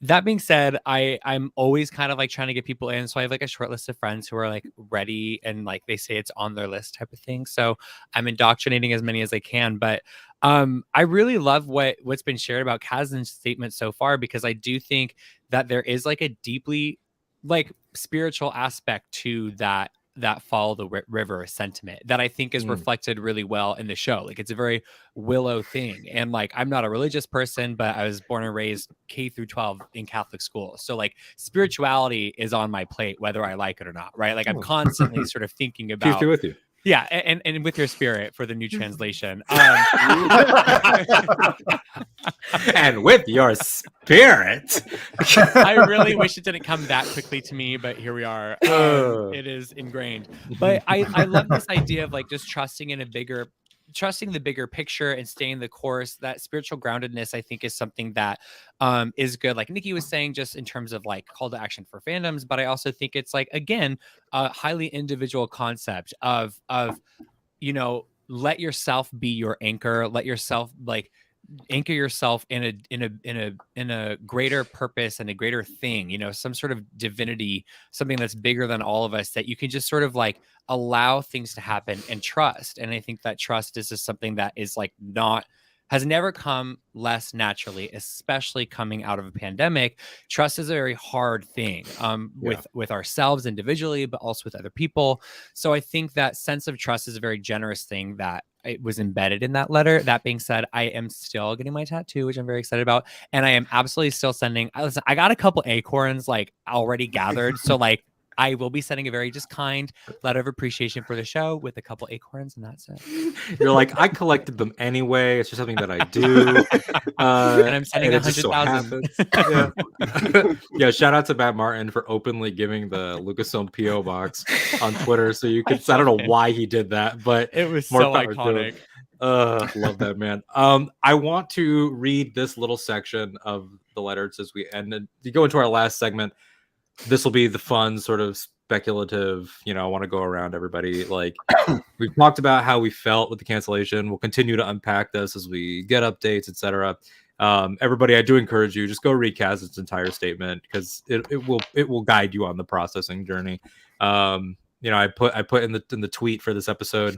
That being said, I'm always kind of like trying to get people in. So I have like a short list of friends who are like ready and like they say it's on their list type of thing. So I'm indoctrinating as many as I can. But I really love what's been shared about Kasdan's statement so far, because I do think that there is like a deeply like spiritual aspect to that follow the river sentiment that I think is reflected really well in the show. Like it's a very Willow thing. And like, I'm not a religious person, but I was born and raised K through 12 in Catholic school. So like spirituality is on my plate, whether I like it or not. Right. Like I'm constantly sort of thinking about. Peace be with you. Yeah, and with your spirit for the new translation. And with your spirit. I really wish it didn't come that quickly to me, but here we are. It is ingrained. But I love this idea of like just trusting the bigger picture and staying the course. That spiritual groundedness, I think, is something that is good. Like Nikki was saying, just in terms of like call to action for fandoms, but I also think it's like, again, a highly individual concept of, you know, let yourself be your anchor, let yourself like anchor yourself in a greater purpose and a greater thing, you know, some sort of divinity, something that's bigger than all of us, that you can just sort of like allow things to happen and trust. And I think that trust is just something that is like has never come less naturally, especially coming out of a pandemic. Trust is a very hard thing with ourselves individually, but also with other people. So I think that sense of trust is a very generous thing that it was embedded in that letter. That being said, I am still getting my tattoo, which I'm very excited about, and I am absolutely still sending. Listen, I got a couple acorns like already gathered, so like I will be sending a very just kind letter of appreciation for the show with a couple acorns, and that's it. You're like, I collected them anyway. It's just something that I do. And I'm sending it just so 100,000. happens. Yeah. Yeah. Shout out to Matt Martin for openly giving the Lucasfilm PO box on Twitter. So you could. I don't know why he did that, but It was more so power to him. iconic. Love that, man. I want to read this little section of the letter as we end. And to go into our last segment, this will be the fun sort of speculative, I want to go around everybody. Like, we've talked about how we felt with the cancellation. We'll continue to unpack this as we get updates, etc. Everybody, I do encourage you, just go recast its entire statement, because it will guide you on the processing journey. I put in the tweet for this episode,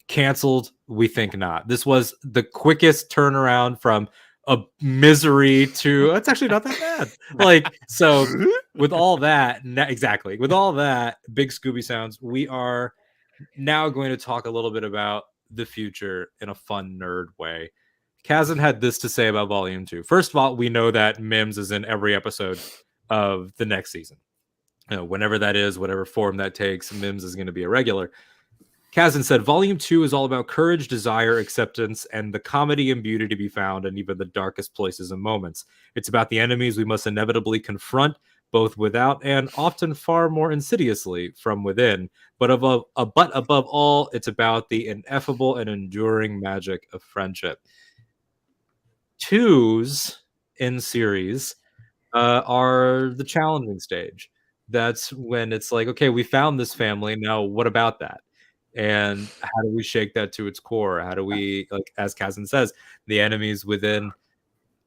canceled, we think not. This was the quickest turnaround from a misery to it's actually not that bad. Like, so with all that, exactly, with all that big Scooby sounds, we are now going to talk a little bit about the future in a fun nerd way. Kasdan had this to say about Volume 2. First of all, we know that Mims is in every episode of the next season. Whenever that is, whatever form that takes, Mims is going to be a regular. Kasdan said, Volume 2 is all about courage, desire, acceptance, and the comedy and beauty to be found in even the darkest places and moments. It's about the enemies we must inevitably confront, both without and often far more insidiously from within. But above all, it's about the ineffable and enduring magic of friendship. Twos in series are the challenging stage. That's when it's like, okay, we found this family. Now, what about that? And how do we shake that to its core? How do we, like, as Kasdan says, the enemies within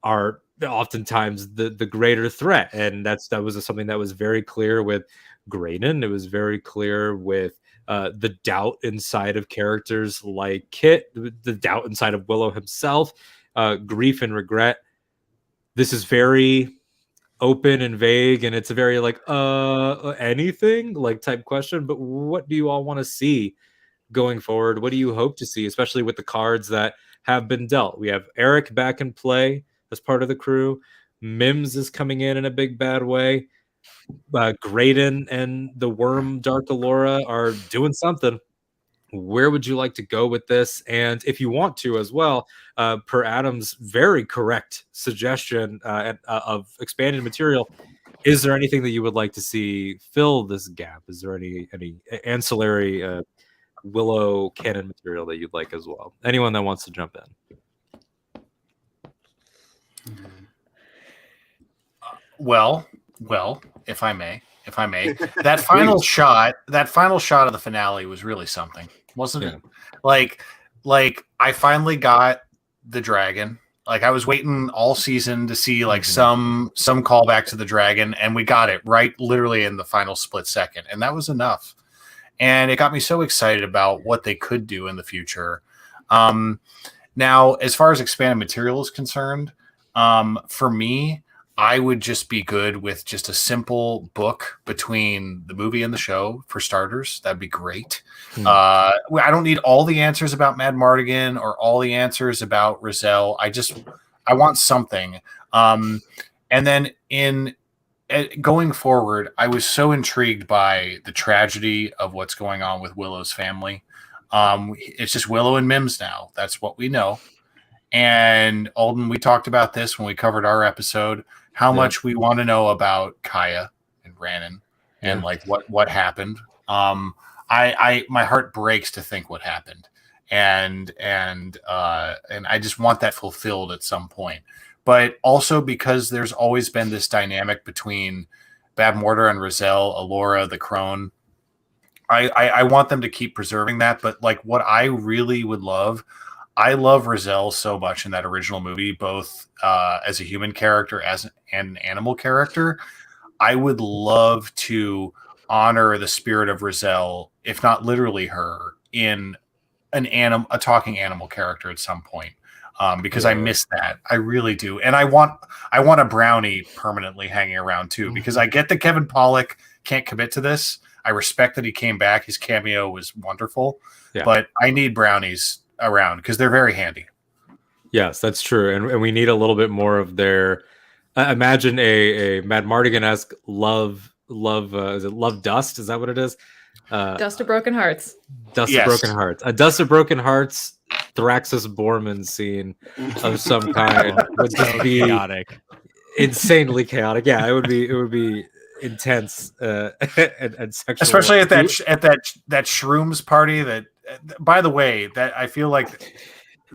are oftentimes the greater threat. And that was something that was very clear with Graydon. It was very clear with the doubt inside of characters like Kit, the doubt inside of Willow himself, grief and regret. This is very open and vague, and it's a very like anything like type question. But what do you all want to see going forward? What do you hope to see, especially with the cards that have been dealt? We have Eric back in play as part of the crew. Mims is coming in a big bad way. Graydon and the worm Dark Allura are doing something. Where would you like to go with this? And if you want to as well, per Adam's very correct suggestion of expanded material, is there anything that you would like to see fill this gap? Is there any ancillary Willow canon material that you'd like as well? Anyone that wants to jump in? Well, if I may, that final shot of the finale was really something, wasn't it? Like I finally got the dragon. Like, I was waiting all season to see like some callback to the dragon, and we got it right, literally in the final split second, and that was enough. And it got me so excited about what they could do in the future. Now, as far as expanded material is concerned, for me, I would just be good with just a simple book between the movie and the show, for starters. That'd be great. I don't need all the answers about Mad Mardigan or all the answers about Rizal. I want something. And then going forward, I was so intrigued by the tragedy of what's going on with Willow's family. It's just Willow and Mims now. That's what we know. And Alden, we talked about this when we covered our episode, how much we want to know about Kaya and Rhiannon and like what happened. My heart breaks to think what happened. And I just want that fulfilled at some point. But also because there's always been this dynamic between Bab Mortar and Rizal, Allura, the crone. I want them to keep preserving that. But like, what I really would love, I love Rizal so much in that original movie, both as a human character and an animal character. I would love to honor the spirit of Rizal, if not literally her, in a talking animal character at some point. Because I miss that. I really do. And I want a brownie permanently hanging around too, because I get that Kevin Pollak can't commit to this. I respect that he came back. His cameo was wonderful, but I need brownies around because they're very handy. Yes, that's true, and we need a little bit more of their. Imagine a Mad Mardigan-esque love. Is it Love Dust? Is that what it is? Dust of Broken Hearts. Dust of Broken Hearts. A Dust of Broken Hearts Thraxus Borman scene of some kind would just be chaotic, insanely chaotic. Yeah, it would be intense and sexual, especially at that shrooms party. That, by the way, that I feel like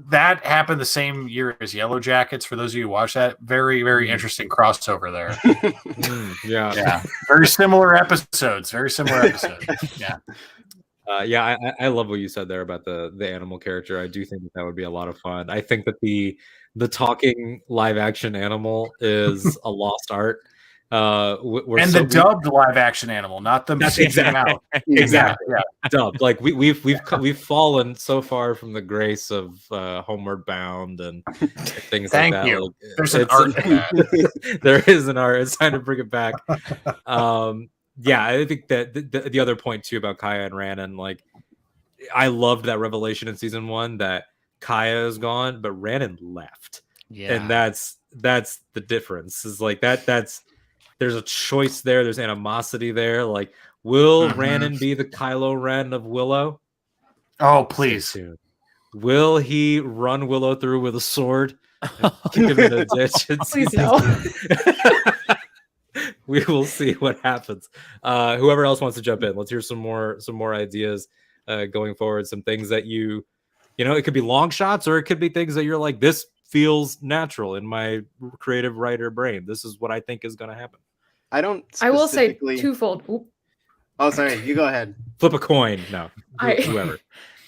that happened the same year as Yellow Jackets. For those of you who watch that, very, very interesting crossover there. Yeah. Very similar episodes. Yeah. I love what you said there about the animal character. I do think that would be a lot of fun. I think that the talking live action animal is a lost art. The dubbed live action animal, not the exactly yeah. Dubbed. Like we've fallen so far from the grace of Homeward Bound and things like that. Thank you. Like, there's an art in that. There is an art. It's time to bring it back. Yeah, I think that the other point too about Kaya and Rhiannon, like I loved that revelation in season 1 that Kaya is gone, but Rhiannon left. Yeah, and that's the difference. Is like that's. There's a choice there. There's animosity there. Like, will Rhiannon be the Kylo Ren of Willow? Oh, please. Will he run Willow through with a sword? Kick him in a ditch? Please no. We will see what happens. Whoever else wants to jump in, let's hear some more ideas going forward. Some things that you know, it could be long shots, or it could be things that you're like, this feels natural in my creative writer brain. This is what I think is going to happen. I will say twofold. Oop. Oh, sorry. You go ahead. Flip a coin. No, whoever.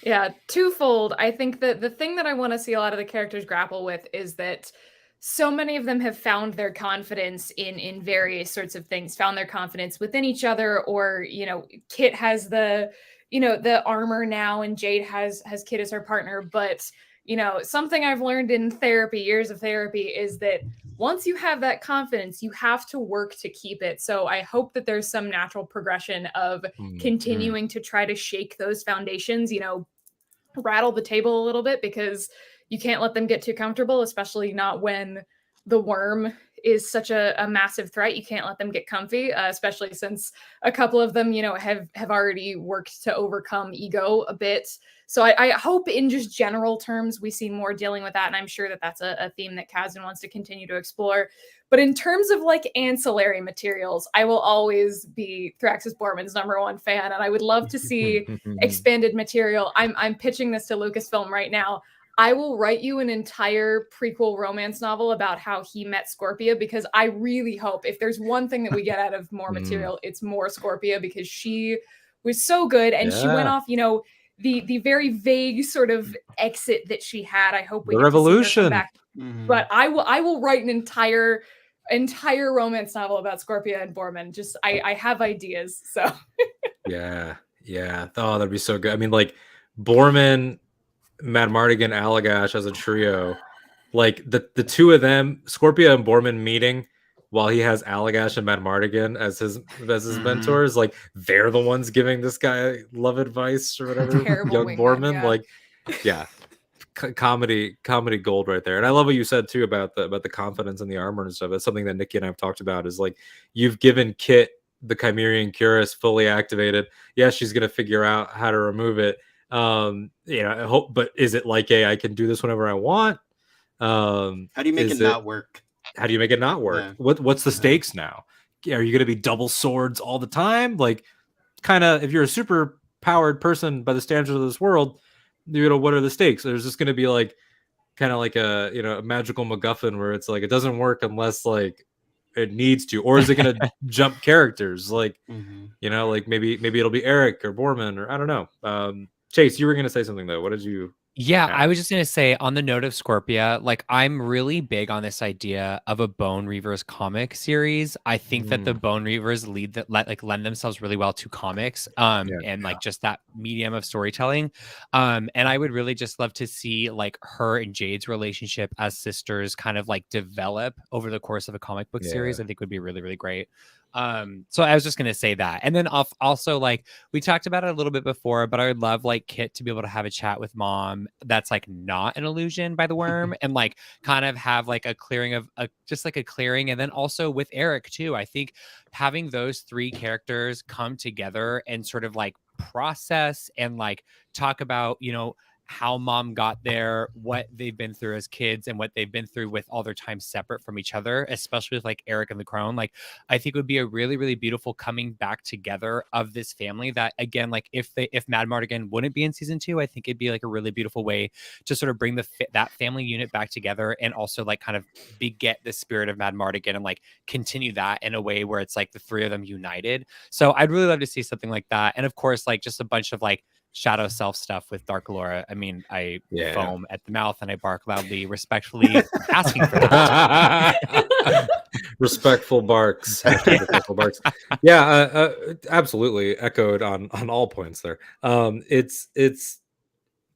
Yeah, twofold. I think that the thing that I want to see a lot of the characters grapple with is that so many of them have found their confidence in various sorts of things, found their confidence within each other, or, you know, Kit has the armor now and Jade has Kit as her partner. But, you know, something I've learned in therapy, years of therapy, is that once you have that confidence, you have to work to keep it. So I hope that there's some natural progression of continuing to try to shake those foundations, you know, rattle the table a little bit, because you can't let them get too comfortable, especially not when the worm is such a massive threat. You can't let them get comfy, especially since a couple of them, you know, have already worked to overcome ego a bit. So I hope in just general terms, we see more dealing with that. And I'm sure that that's a theme that Kasdan wants to continue to explore. But in terms of like ancillary materials, I will always be Thraxus Borman's #1 fan. And I would love to see expanded material. I'm pitching this to Lucasfilm right now. I will write you an entire prequel romance novel about how he met Scorpia, because I really hope, if there's one thing that we get out of more material, it's more Scorpia, because she was so good. And she went off, you know, the very vague sort of exit that she had. I hope we the get revolution to see her come back. But I will write an entire romance novel about Scorpia and Borman. Just I have ideas. So yeah. Oh, that'd be so good. I mean, like Borman, Mad Mardigan, Allagash as a trio, like the two of them, Scorpia and Borman meeting while he has Allagash and Mad Mardigan as his mentors, like they're the ones giving this guy love advice or whatever. Young Borman, yeah. like, yeah, comedy gold right there. And I love what you said too about the confidence and the armor and stuff. It's something that Nikki and I have talked about. Is like, you've given Kit the Chimerian Cuirass fully activated. Yeah, she's gonna figure out how to remove it. You know, I hope, but is it like I can do this whenever I want? How do you make it not work? How do you make it not work? Yeah. What's the stakes now? Are you going to be double swords all the time? Like, kind of, if you're a super powered person by the standards of this world, you know, what are the stakes? There's just going to be like, kind of like a magical MacGuffin where it's like, it doesn't work unless like it needs to, or is it going to jump characters? Like, you know, like maybe it'll be Eric or Borman, or I don't know. Chase, you were going to say something though. What did you? Yeah, I was just going to say, on the note of Scorpia, like, I'm really big on this idea of a Bone Reavers comic series. I think that the Bone Reavers lend themselves really well to comics, and like just that medium of storytelling. And I would really just love to see like her and Jade's relationship as sisters kind of like develop over the course of a comic book series. I think would be really, really great. So I was just gonna say that, and then also like we talked about it a little bit before, but I would love like Kit to be able to have a chat with Mom that's like not an illusion by the worm, and like kind of have like a clearing of just like a clearing, and then also with Eric too. I think having those three characters come together and sort of like process and like talk about, you know, how Mom got there, what they've been through as kids, and what they've been through with all their time separate from each other, especially with like Eric and the Crone. Like, I think would be a really, really beautiful coming back together of this family that, again, like if Mad Mardigan wouldn't be in season 2, I think it'd be like a really beautiful way to sort of bring that family unit back together, and also like kind of beget the spirit of Mad Mardigan and like continue that in a way where it's like the three of them united. So I'd really love to see something like that. And of course, like just a bunch of like shadow self stuff with Dark Laura. I mean, I foam at the mouth and I bark loudly, respectfully asking for that. Respectful barks. Respectful barks. Yeah, absolutely echoed on all points there. It's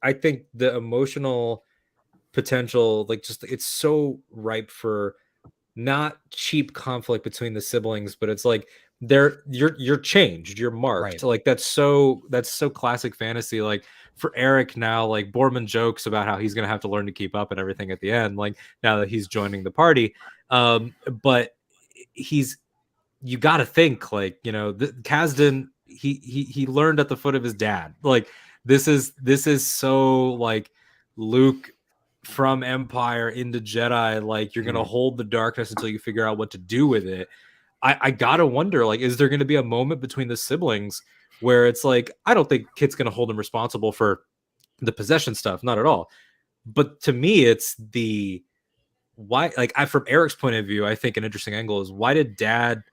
I think the emotional potential, like just it's so ripe for not cheap conflict between the siblings, but it's like you're changed, you're marked, Right. like that's so classic fantasy. Like for Eric now, like Boorman jokes about how he's gonna have to learn to keep up and everything at the end, like now that he's joining the party. But you got to think like, you know, Kasdan, he learned at the foot of his dad. Like this is so like Luke from Empire into Jedi, like you're gonna hold the darkness until you figure out what to do with it. I gotta wonder, like, is there gonna be a moment between the siblings where it's like, I don't think Kit's gonna hold him responsible for the possession stuff, not at all. But to me, it's the why, like from Eric's point of view, I think an interesting angle is, why did Dad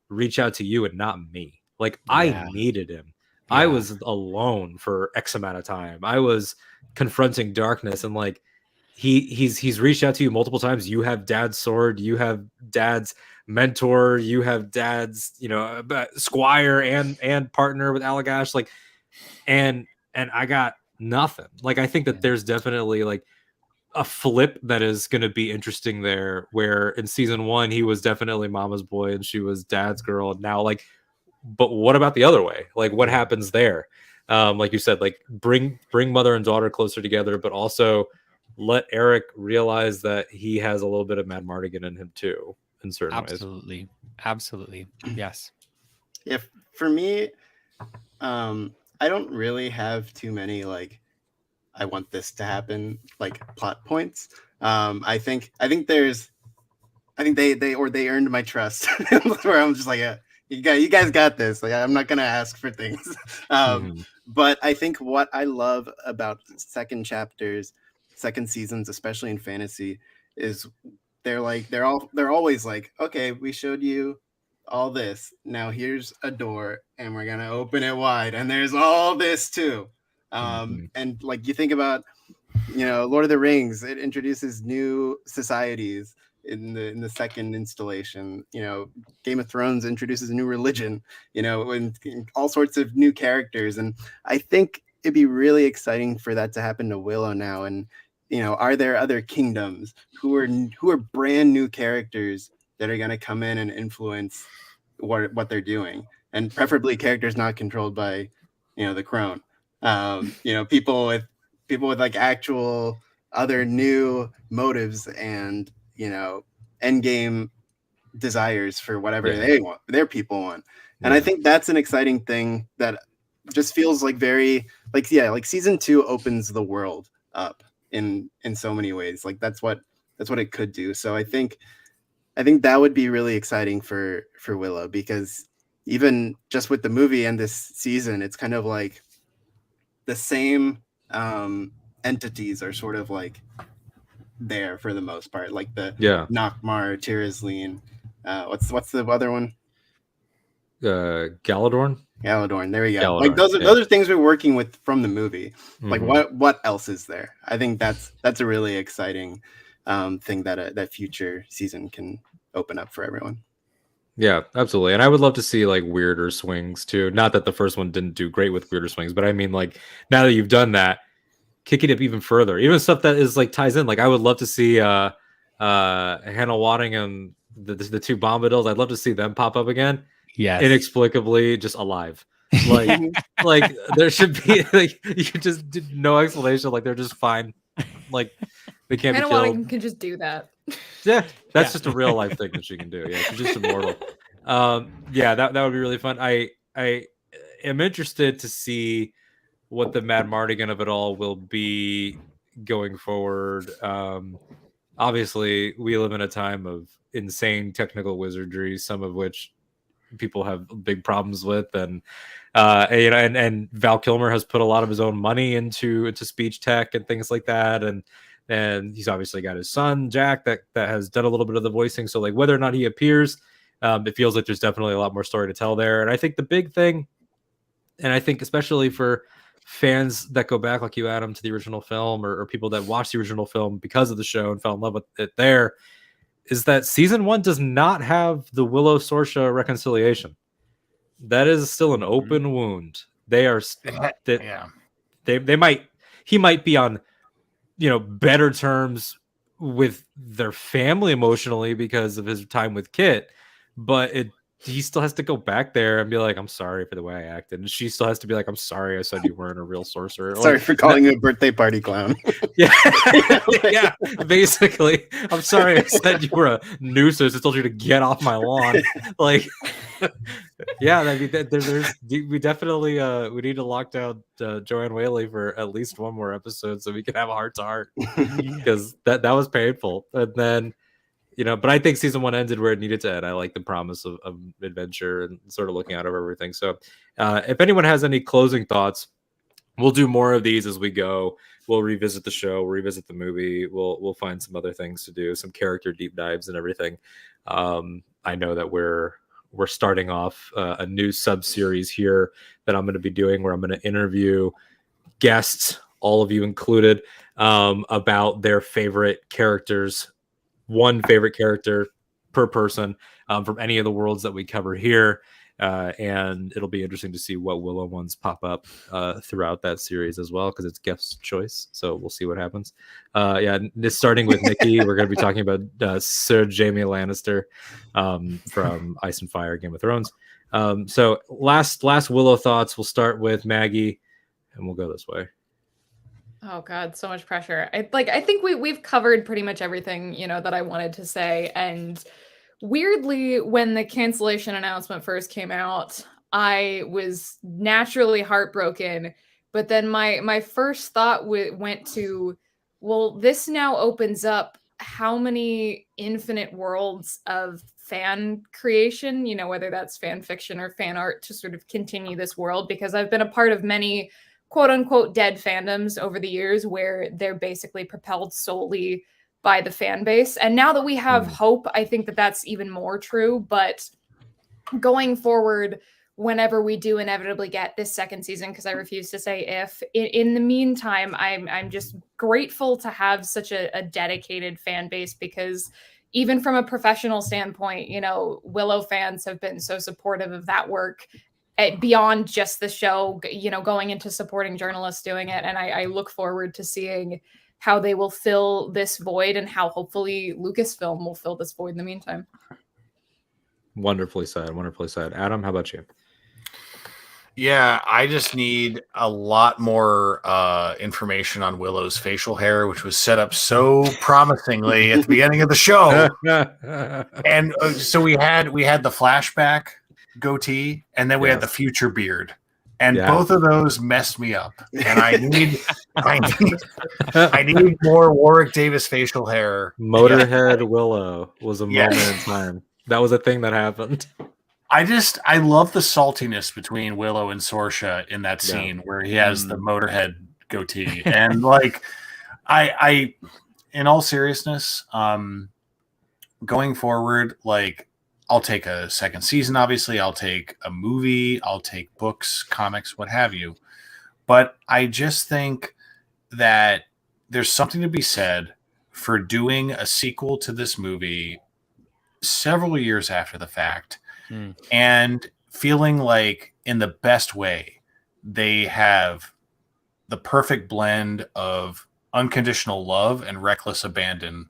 reach out to you and not me? Like I needed him. Yeah. I was alone for X amount of time. I was confronting darkness, and like he's reached out to you multiple times. You have Dad's sword, you have Dad's mentor, you have Dad's, you know, squire and partner with Allagash, like and I got nothing. Like I think that there's definitely like a flip that is going to be interesting there, where in season 1 he was definitely Mama's boy and she was Dad's girl, and now like, but what about the other way? Like what happens there? Like you said, like bring mother and daughter closer together, but also let Eric realize that he has a little bit of Mad Mardigan in him too, in certain ways. Absolutely. Yes. If for me, I don't really have too many like I want this to happen like plot points. I think they earned my trust where I'm just like, you guys got this. Like I'm not gonna ask for things. But I think what I love about second seasons, especially in fantasy, is they're always like, okay, we showed you all this. Now here's a door and we're gonna open it wide, and there's all this too. And like you think about, you know, Lord of the Rings, it introduces new societies in the second installation. You know, Game of Thrones introduces a new religion, you know, and all sorts of new characters. And I think it'd be really exciting for that to happen to Willow now. And, you know, are there other kingdoms who are brand new characters that are going to come in and influence what they're doing, and preferably characters not controlled by, you know, the Crone. You know, people with like actual other new motives and, you know, end game desires for whatever they want, their people want. And I think that's an exciting thing that just feels like very like, like season 2 opens the world up in so many ways. Like that's what it could do. So I think that would be really exciting for Willow, because even just with the movie and this season, it's kind of like the same entities are sort of like there for the most part, like the Nockmar, Tirazleen, what's the other one? Galadorn. There we go. Galadorn, like those are things we're working with from the movie. Like what else is there? I think that's a really exciting thing that future season can open up for everyone. Yeah, absolutely. And I would love to see like weirder swings too. Not that the first one didn't do great with weirder swings, but I mean, like now that you've done that, kicking it even further, even stuff that is like ties in. Like I would love to see Hannah Wadding and the two Bombadils. I'd love to see them pop up again. Yes. inexplicably just alive. Like there should be like you just did no explanation. Like they're just fine. Like they can't I be don't want killed. can just do that. Yeah, that's Yeah. just a real life thing that she can do. Yeah, she's just immortal. Yeah, that would be really fun. I am interested to see what the Mad Mardigan of it all will be going forward. Obviously, we live in a time of insane technical wizardry, some of which people have big problems with, and and Val Kilmer has put a lot of his own money into speech tech and things like that, and he's obviously got his son Jack that has done a little bit of the voicing. So like whether or not he appears, it feels like there's definitely a lot more story to tell there. And I think the big thing, and I think especially for fans that go back like you, Adam, to the original film, or people that watched the original film because of the show and fell in love with it there, is that season 1 does not have the Willow Sorcerer reconciliation. That is still an open wound. They are they might, he might be on better terms with their family emotionally because of his time with Kit, but he still has to go back there and be like, I'm sorry for the way I acted. And she still has to be like, I'm sorry I said you weren't a real sorcerer. Sorry for calling you a birthday party clown. Yeah. Yeah, basically. I'm sorry I said you were a nuisance. I told you to get off my lawn. Like, yeah, I mean, we definitely we need to lock down Joanne Whaley for at least one more episode so we can have a heart to heart, because that was painful. And then but I think season 1 ended where it needed to end. I like the promise of adventure and sort of looking out of everything. So if anyone has any closing thoughts, we'll do more of these as we go. We'll revisit the show, revisit the movie. We'll find some other things to do, some character deep dives and everything. I know that we're starting off a new sub-series here that I'm going to be doing, where I'm going to interview guests, all of you included, about their favorite characters. One favorite character per person from any of the worlds that we cover here. And it'll be interesting to see what Willow ones pop up throughout that series as well, because it's guest choice. So we'll see what happens. Starting with Nikki, we're going to be talking about Sir Jaime Lannister from Ice and Fire, Game of Thrones. So last Willow thoughts. We'll start with Maggie, and we'll go this way. Oh God, so much pressure. I think we've covered pretty much everything, that I wanted to say. And weirdly, when the cancellation announcement first came out, I was naturally heartbroken. But then my first thought went to, well, this now opens up how many infinite worlds of fan creation, whether that's fan fiction or fan art, to sort of continue this world, because I've been a part of many quote unquote dead fandoms over the years where they're basically propelled solely by the fan base. And now that we have hope, I think that that's even more true. But going forward, whenever we do inevitably get this second season, because I refuse to say if, in the meantime, I'm just grateful to have such a dedicated fan base, because even from a professional standpoint, Willow fans have been so supportive of that work beyond just the show, going into supporting journalists doing it. And I look forward to seeing how they will fill this void, and how hopefully Lucasfilm will fill this void in the meantime. Wonderfully said. Adam, how about you? Yeah, I just need a lot more information on Willow's facial hair, which was set up so promisingly at the beginning of the show. And so we had the flashback goatee, and then we had the future beard, and both of those messed me up. And I need more Warwick Davis facial hair. Motorhead Willow was a moment in time. That was a thing that happened. I love the saltiness between Willow and Sorsha in that scene where he has the Motorhead goatee. And like, I in all seriousness, going forward, like, I'll take a second season, obviously. I'll take a movie. I'll take books, comics, what have you. But I just think that there's something to be said for doing a sequel to this movie several years after the fact and feeling like, in the best way, they have the perfect blend of unconditional love and reckless abandon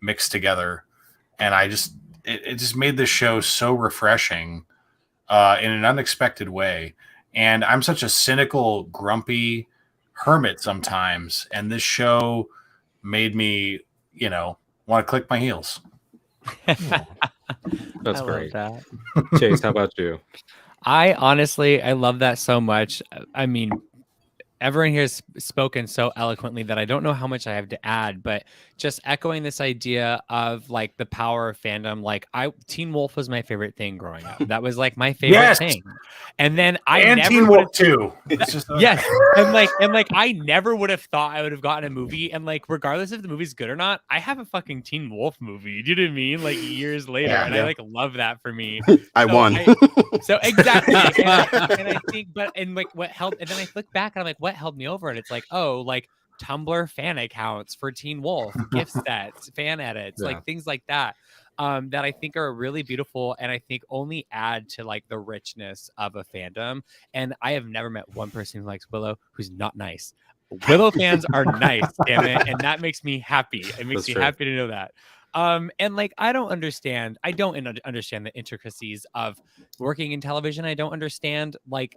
mixed together. And it just made this show so refreshing in an unexpected way. And I'm such a cynical, grumpy hermit sometimes. And this show made me, want to click my heels. That's I great. love that. Chase, how about you? I love that so much. I mean, everyone here has spoken so eloquently that I don't know how much I have to add, but just echoing this idea of like the power of fandom. Like Teen Wolf was my favorite thing growing up. That was like my favorite thing. And then and never Teen Wolf too. It's just yes. And like I never would have thought I would have gotten a movie. And like, regardless if the movie's good or not, I have a fucking Teen Wolf movie. Do you know what I mean? Like years later. Yeah, and I like love that for me. I won. So exactly. and I think, what held, and then I look back and I'm like, what held me over? And it's like, oh, like Tumblr fan accounts for Teen Wolf, gift sets, fan edits, like things like that. That I think are really beautiful and I think only add to like the richness of a fandom. And I have never met one person who likes Willow who's not nice. Willow fans are nice, damn it. And that makes me happy. It makes me happy to know that. And like I don't understand the intricacies of working in television. I don't understand like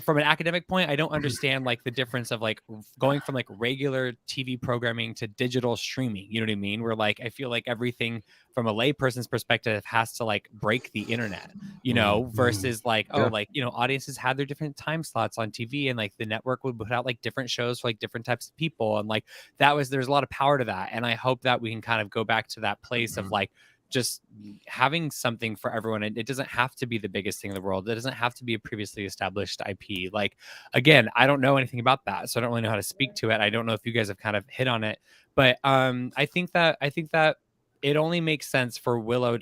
from an academic point, I don't understand like the difference of like going from like regular TV programming to digital streaming. You know what I mean? Where like I feel like everything from a layperson's perspective has to like break the internet, versus like audiences had their different time slots on TV and like the network would put out like different shows for like different types of people, and like there's a lot of power to that. And I hope that we can kind of go back to that place of like just having something for everyone. It doesn't have to be the biggest thing in the world. It doesn't have to be a previously established IP. Like, again, I don't know anything about that, so I don't really know how to speak to it. I don't know if you guys have kind of hit on it, but I think that it only makes sense for Willow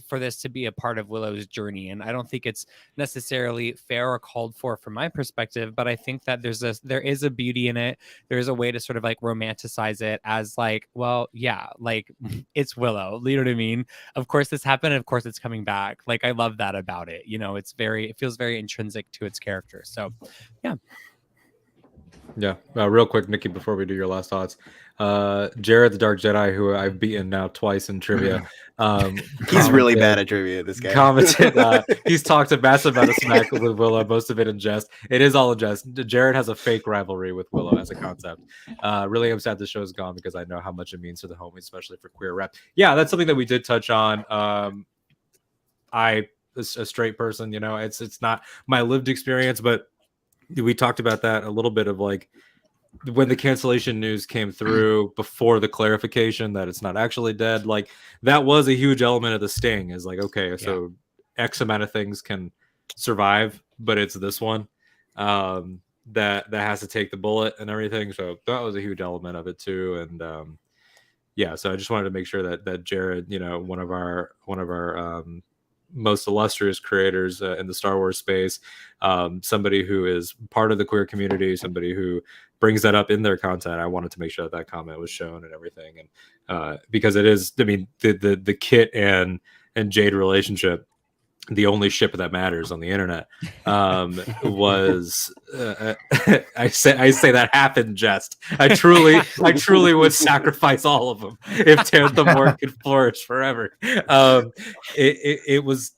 for this to be a part of Willow's journey. And I don't think it's necessarily fair or called for from my perspective, but I think that there is a beauty in it. There is a way to sort of like romanticize it as like, well, yeah, like it's Willow. You know what I mean? Of course this happened. And of course it's coming back. Like, I love that about it. It feels very intrinsic to its character. So yeah. Yeah. Real quick, Nikki, before we do your last thoughts, Jared the Dark Jedi, who I've beaten now twice in trivia. He's really bad at trivia, this guy. Commented, he's talked a massive amount of smack with Willow, most of it in jest. It is all in jest. Jared has a fake rivalry with Willow as a concept. Really, I'm sad the show's gone because I know how much it means to the homies, especially for queer rep. Yeah, that's something that we did touch on. A straight person, it's not my lived experience, but we talked about that a little bit of like when the cancellation news came through before the clarification that it's not actually dead. Like that was a huge element of the sting is like, okay, so X amount of things can survive, but it's this one that has to take the bullet and everything. So that was a huge element of it too. And so I just wanted to make sure that Jared, one of our most illustrious creators in the Star Wars space, somebody who is part of the queer community, somebody who brings that up in their content. I wanted to make sure that comment was shown and everything, and because it is, I mean, the Kit and Jade relationship, the only ship that matters on the internet, was I say that half in jest. I truly would sacrifice all of them if Tanthem War could flourish forever. It was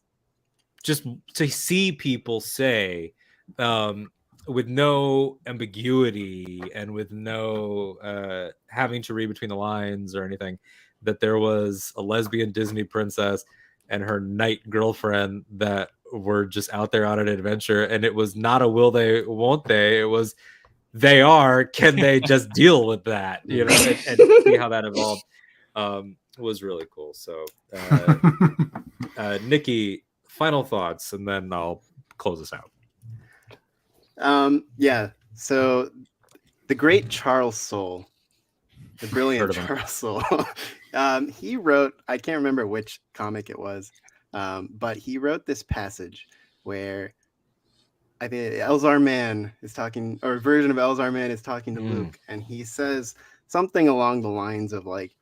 just to see people say, with no ambiguity and with no having to read between the lines or anything, that there was a lesbian Disney princess and her knight girlfriend that were just out there on an adventure, and it was not a will they, won't they. It was they are. Can they just deal with that? And see how that evolved was really cool. So, Nikki, final thoughts, and then I'll close us out. So the great Charles Soule, the brilliant Charles Soule, he wrote, I can't remember which comic it was, but he wrote this passage where I think Elzar Mann is talking, or a version of Elzar Mann is talking to Luke, and he says something along the lines of like,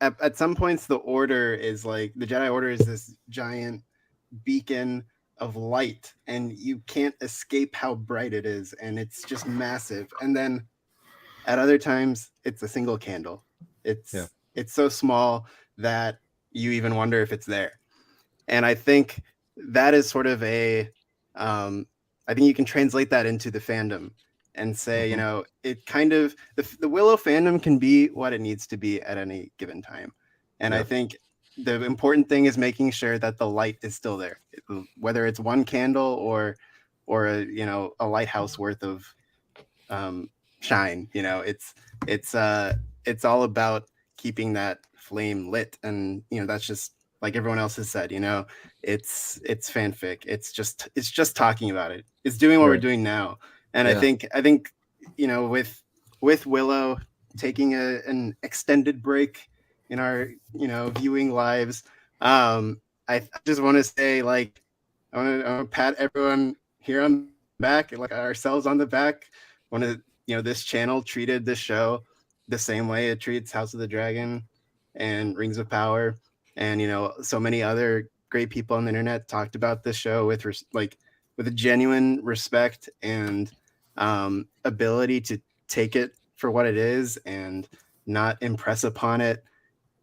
at some points the Order is like, the Jedi Order is this giant beacon of light, and you can't escape how bright it is, and it's just massive. And then at other times it's a single candle. It's so small that you even wonder if it's there. And I think that is sort of a I think you can translate that into the fandom and say, you know, it kind of the Willow fandom can be what it needs to be at any given time. And I think the important thing is making sure that the light is still there, whether it's one candle or a, you know, a lighthouse worth of shine. You know, it's all about keeping that flame lit. And, you know, that's just like everyone else has said, you know, it's fanfic. It's just talking about it. It's doing what we're doing now. And I think, you know, with Willow taking an extended break in our, you know, viewing lives, I just want to say, like, I want to pat everyone here on the back, like ourselves on the back. Want to, you know, this channel treated this show the same way it treats House of the Dragon and Rings of Power, and, you know, so many other great people on the internet talked about this show with with a genuine respect and ability to take it for what it is and not impress upon it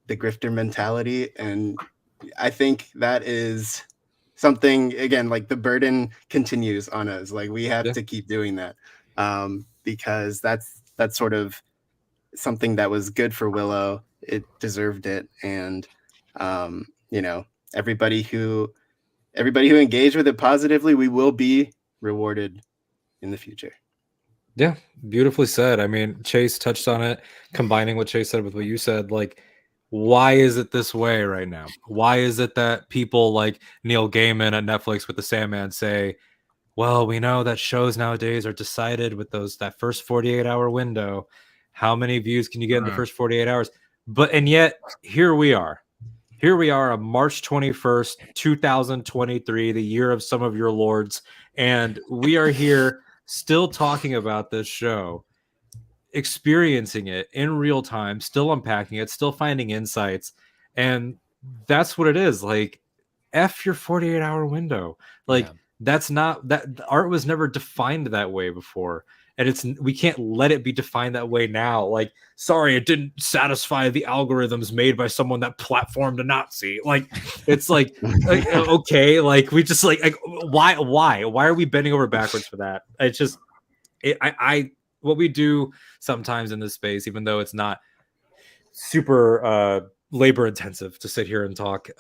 the grifter mentality. And I think that is something, again, like the burden continues on us. Like we have to keep doing that because that's sort of something that was good for Willow. It deserved it. And you know, everybody who engaged with it positively, we will be rewarded in the future. Yeah, beautifully said. I mean, Chase touched on it, combining what Chase said with what you said. Like, why is it this way right now? Why is it that people like Neil Gaiman at Netflix with the Sandman say, well, we know that shows nowadays are decided with that first 48-hour window. How many views can you get in the first 48 hours? And yet here we are. Here we are on March 21st, 2023, the year of some of your lords. And we are here still talking about this show, experiencing it in real time, still unpacking it, still finding insights. And that's what it is. Like, F your 48-hour window. Like, that's not that art was never defined that way before. And we can't let it be defined that way now. Like, sorry, it didn't satisfy the algorithms made by someone that platformed a Nazi. Like, it's like okay, like we just like why are we bending over backwards for that? It's just what we do sometimes in this space, even though it's not super labor intensive to sit here and talk,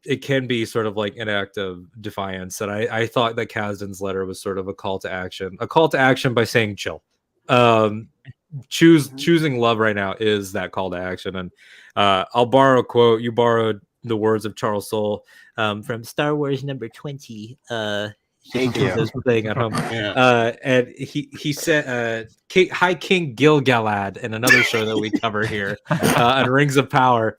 it can be sort of like an act of defiance. And I thought that Kasdan's letter was sort of a call to action by saying chill. Choosing love right now is that call to action. And I'll borrow a quote. You borrowed the words of Charles Soule from Star Wars number 20. Thank you. Playing at home. And he said, "Hi King Gil-galad," in another show that we cover here on Rings of Power,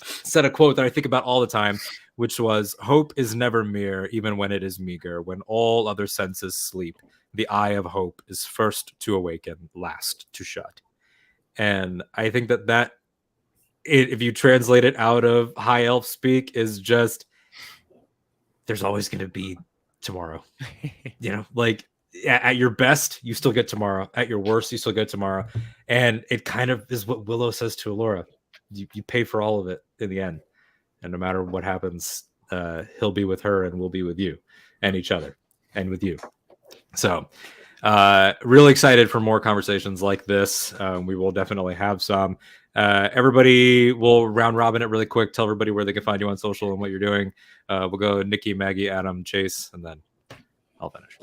said a quote that I think about all the time, which was, "Hope is never mere, even when it is meager. When all other senses sleep, the eye of hope is first to awaken, last to shut." And I think that if you translate it out of High Elf speak, is just, there's always going to be tomorrow. You know, like at your best you still get tomorrow, at your worst you still get tomorrow. And it kind of is what Willow says to Allura. You pay for all of it in the end, and no matter what happens, he'll be with her and we'll be with you and each other and with you. So really excited for more conversations like this. We will definitely have some. Everybody, will round robin it really quick. Tell everybody where they can find you on social and what you're doing. We'll go Nikki, Maggie, Adam, Chase, and then I'll finish.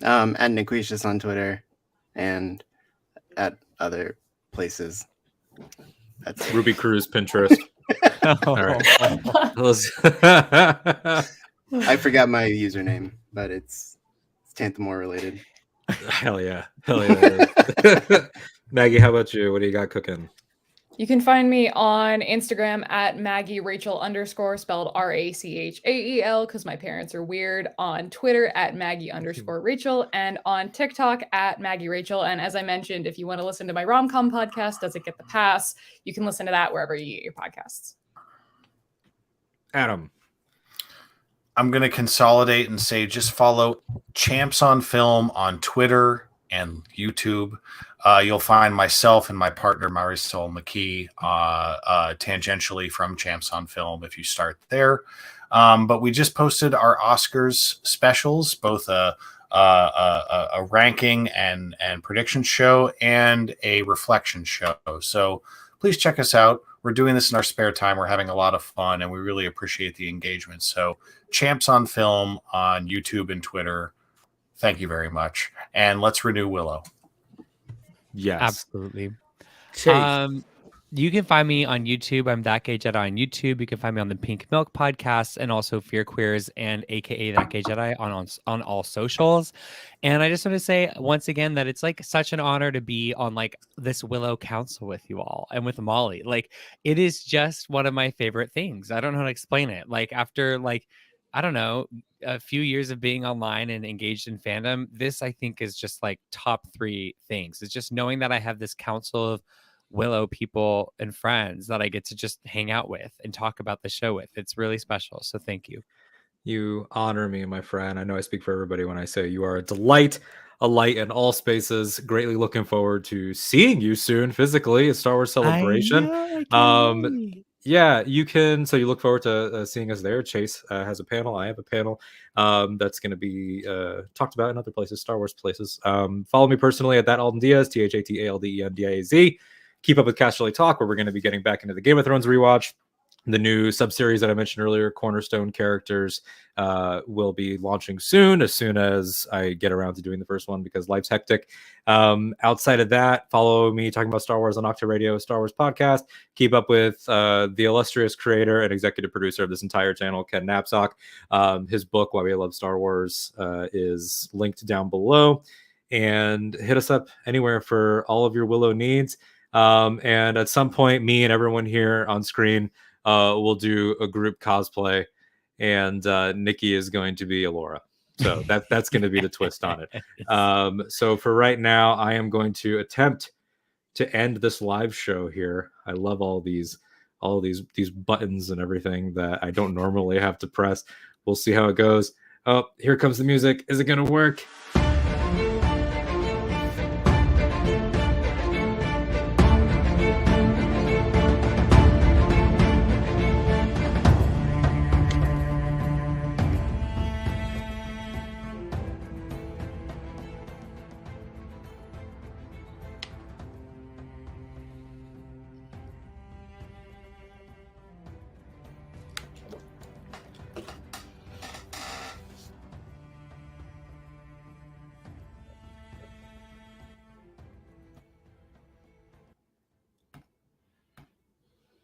At Niquitius on Twitter and at other places. That's Ruby Cruz, Pinterest. All right. I forgot my username, but it's Tanthamore related. Hell yeah. Maggie, how about you? What do you got cooking? You can find me on Instagram at Maggie Rachel _ spelled RACHAEL because my parents are weird. On Twitter at Maggie _ Rachel, and on TikTok at Maggie Rachel. And as I mentioned, if you want to listen to my rom-com podcast, Does It Get the Pass? You can listen to that wherever you get your podcasts. Adam. I'm going to consolidate and say just follow Champs on Film on Twitter, and YouTube. You'll find myself and my partner Marisol McKee tangentially from Champs on Film if you start there. But we just posted our Oscars specials, both a ranking and prediction show and a reflection show. So please check us out. We're doing this in our spare time. We're having a lot of fun, and we really appreciate the engagement. So Champs on Film on YouTube and Twitter. Thank you very much. And let's renew Willow. Yes. Absolutely. Chase. You can find me on YouTube. I'm That Gay Jedi on YouTube. You can find me on the Pink Milk podcast and also Fear Queers and AKA That Gay Jedi on all socials. And I just want to say once again that it's like such an honor to be on like this Willow Council with you all and with Molly. Like it is just one of my favorite things. I don't know how to explain it. Like after like, I don't know, a few years of being online and engaged in fandom, this I think is just like top 3 things. It's just knowing that I have this council of Willow people and friends that I get to just hang out with and talk about the show with. It's really special. So thank you. You honor me, my friend. I know I speak for everybody when I say you are a delight, a light in all spaces. Greatly looking forward to seeing you soon physically at Star Wars Celebration. Yeah, you can. So you look forward to seeing us there. Chase has a panel. I have a panel that's going to be talked about in other places, Star Wars places. Follow me personally at that Alden Diaz, THATALDENDIAZ. Keep up with Casterly Talk, where we're going to be getting back into the Game of Thrones rewatch. The new sub-series that I mentioned earlier, Cornerstone Characters, will be launching soon as I get around to doing the first one because life's hectic. Outside of that, follow me talking about Star Wars on Octa Radio, Star Wars podcast. Keep up with the illustrious creator and executive producer of this entire channel, Ken Knapsack. His book, Why We Love Star Wars, is linked down below. And hit us up anywhere for all of your Willow needs. And at some point, me and everyone here on screen we'll do a group cosplay, and Nikki is going to be Alora. So that's going to be the twist on it. So for right now, I am going to attempt to end this live show here. I love all these buttons and everything that I don't normally have to press. We'll see how it goes. Oh, here comes the music. Is it going to work?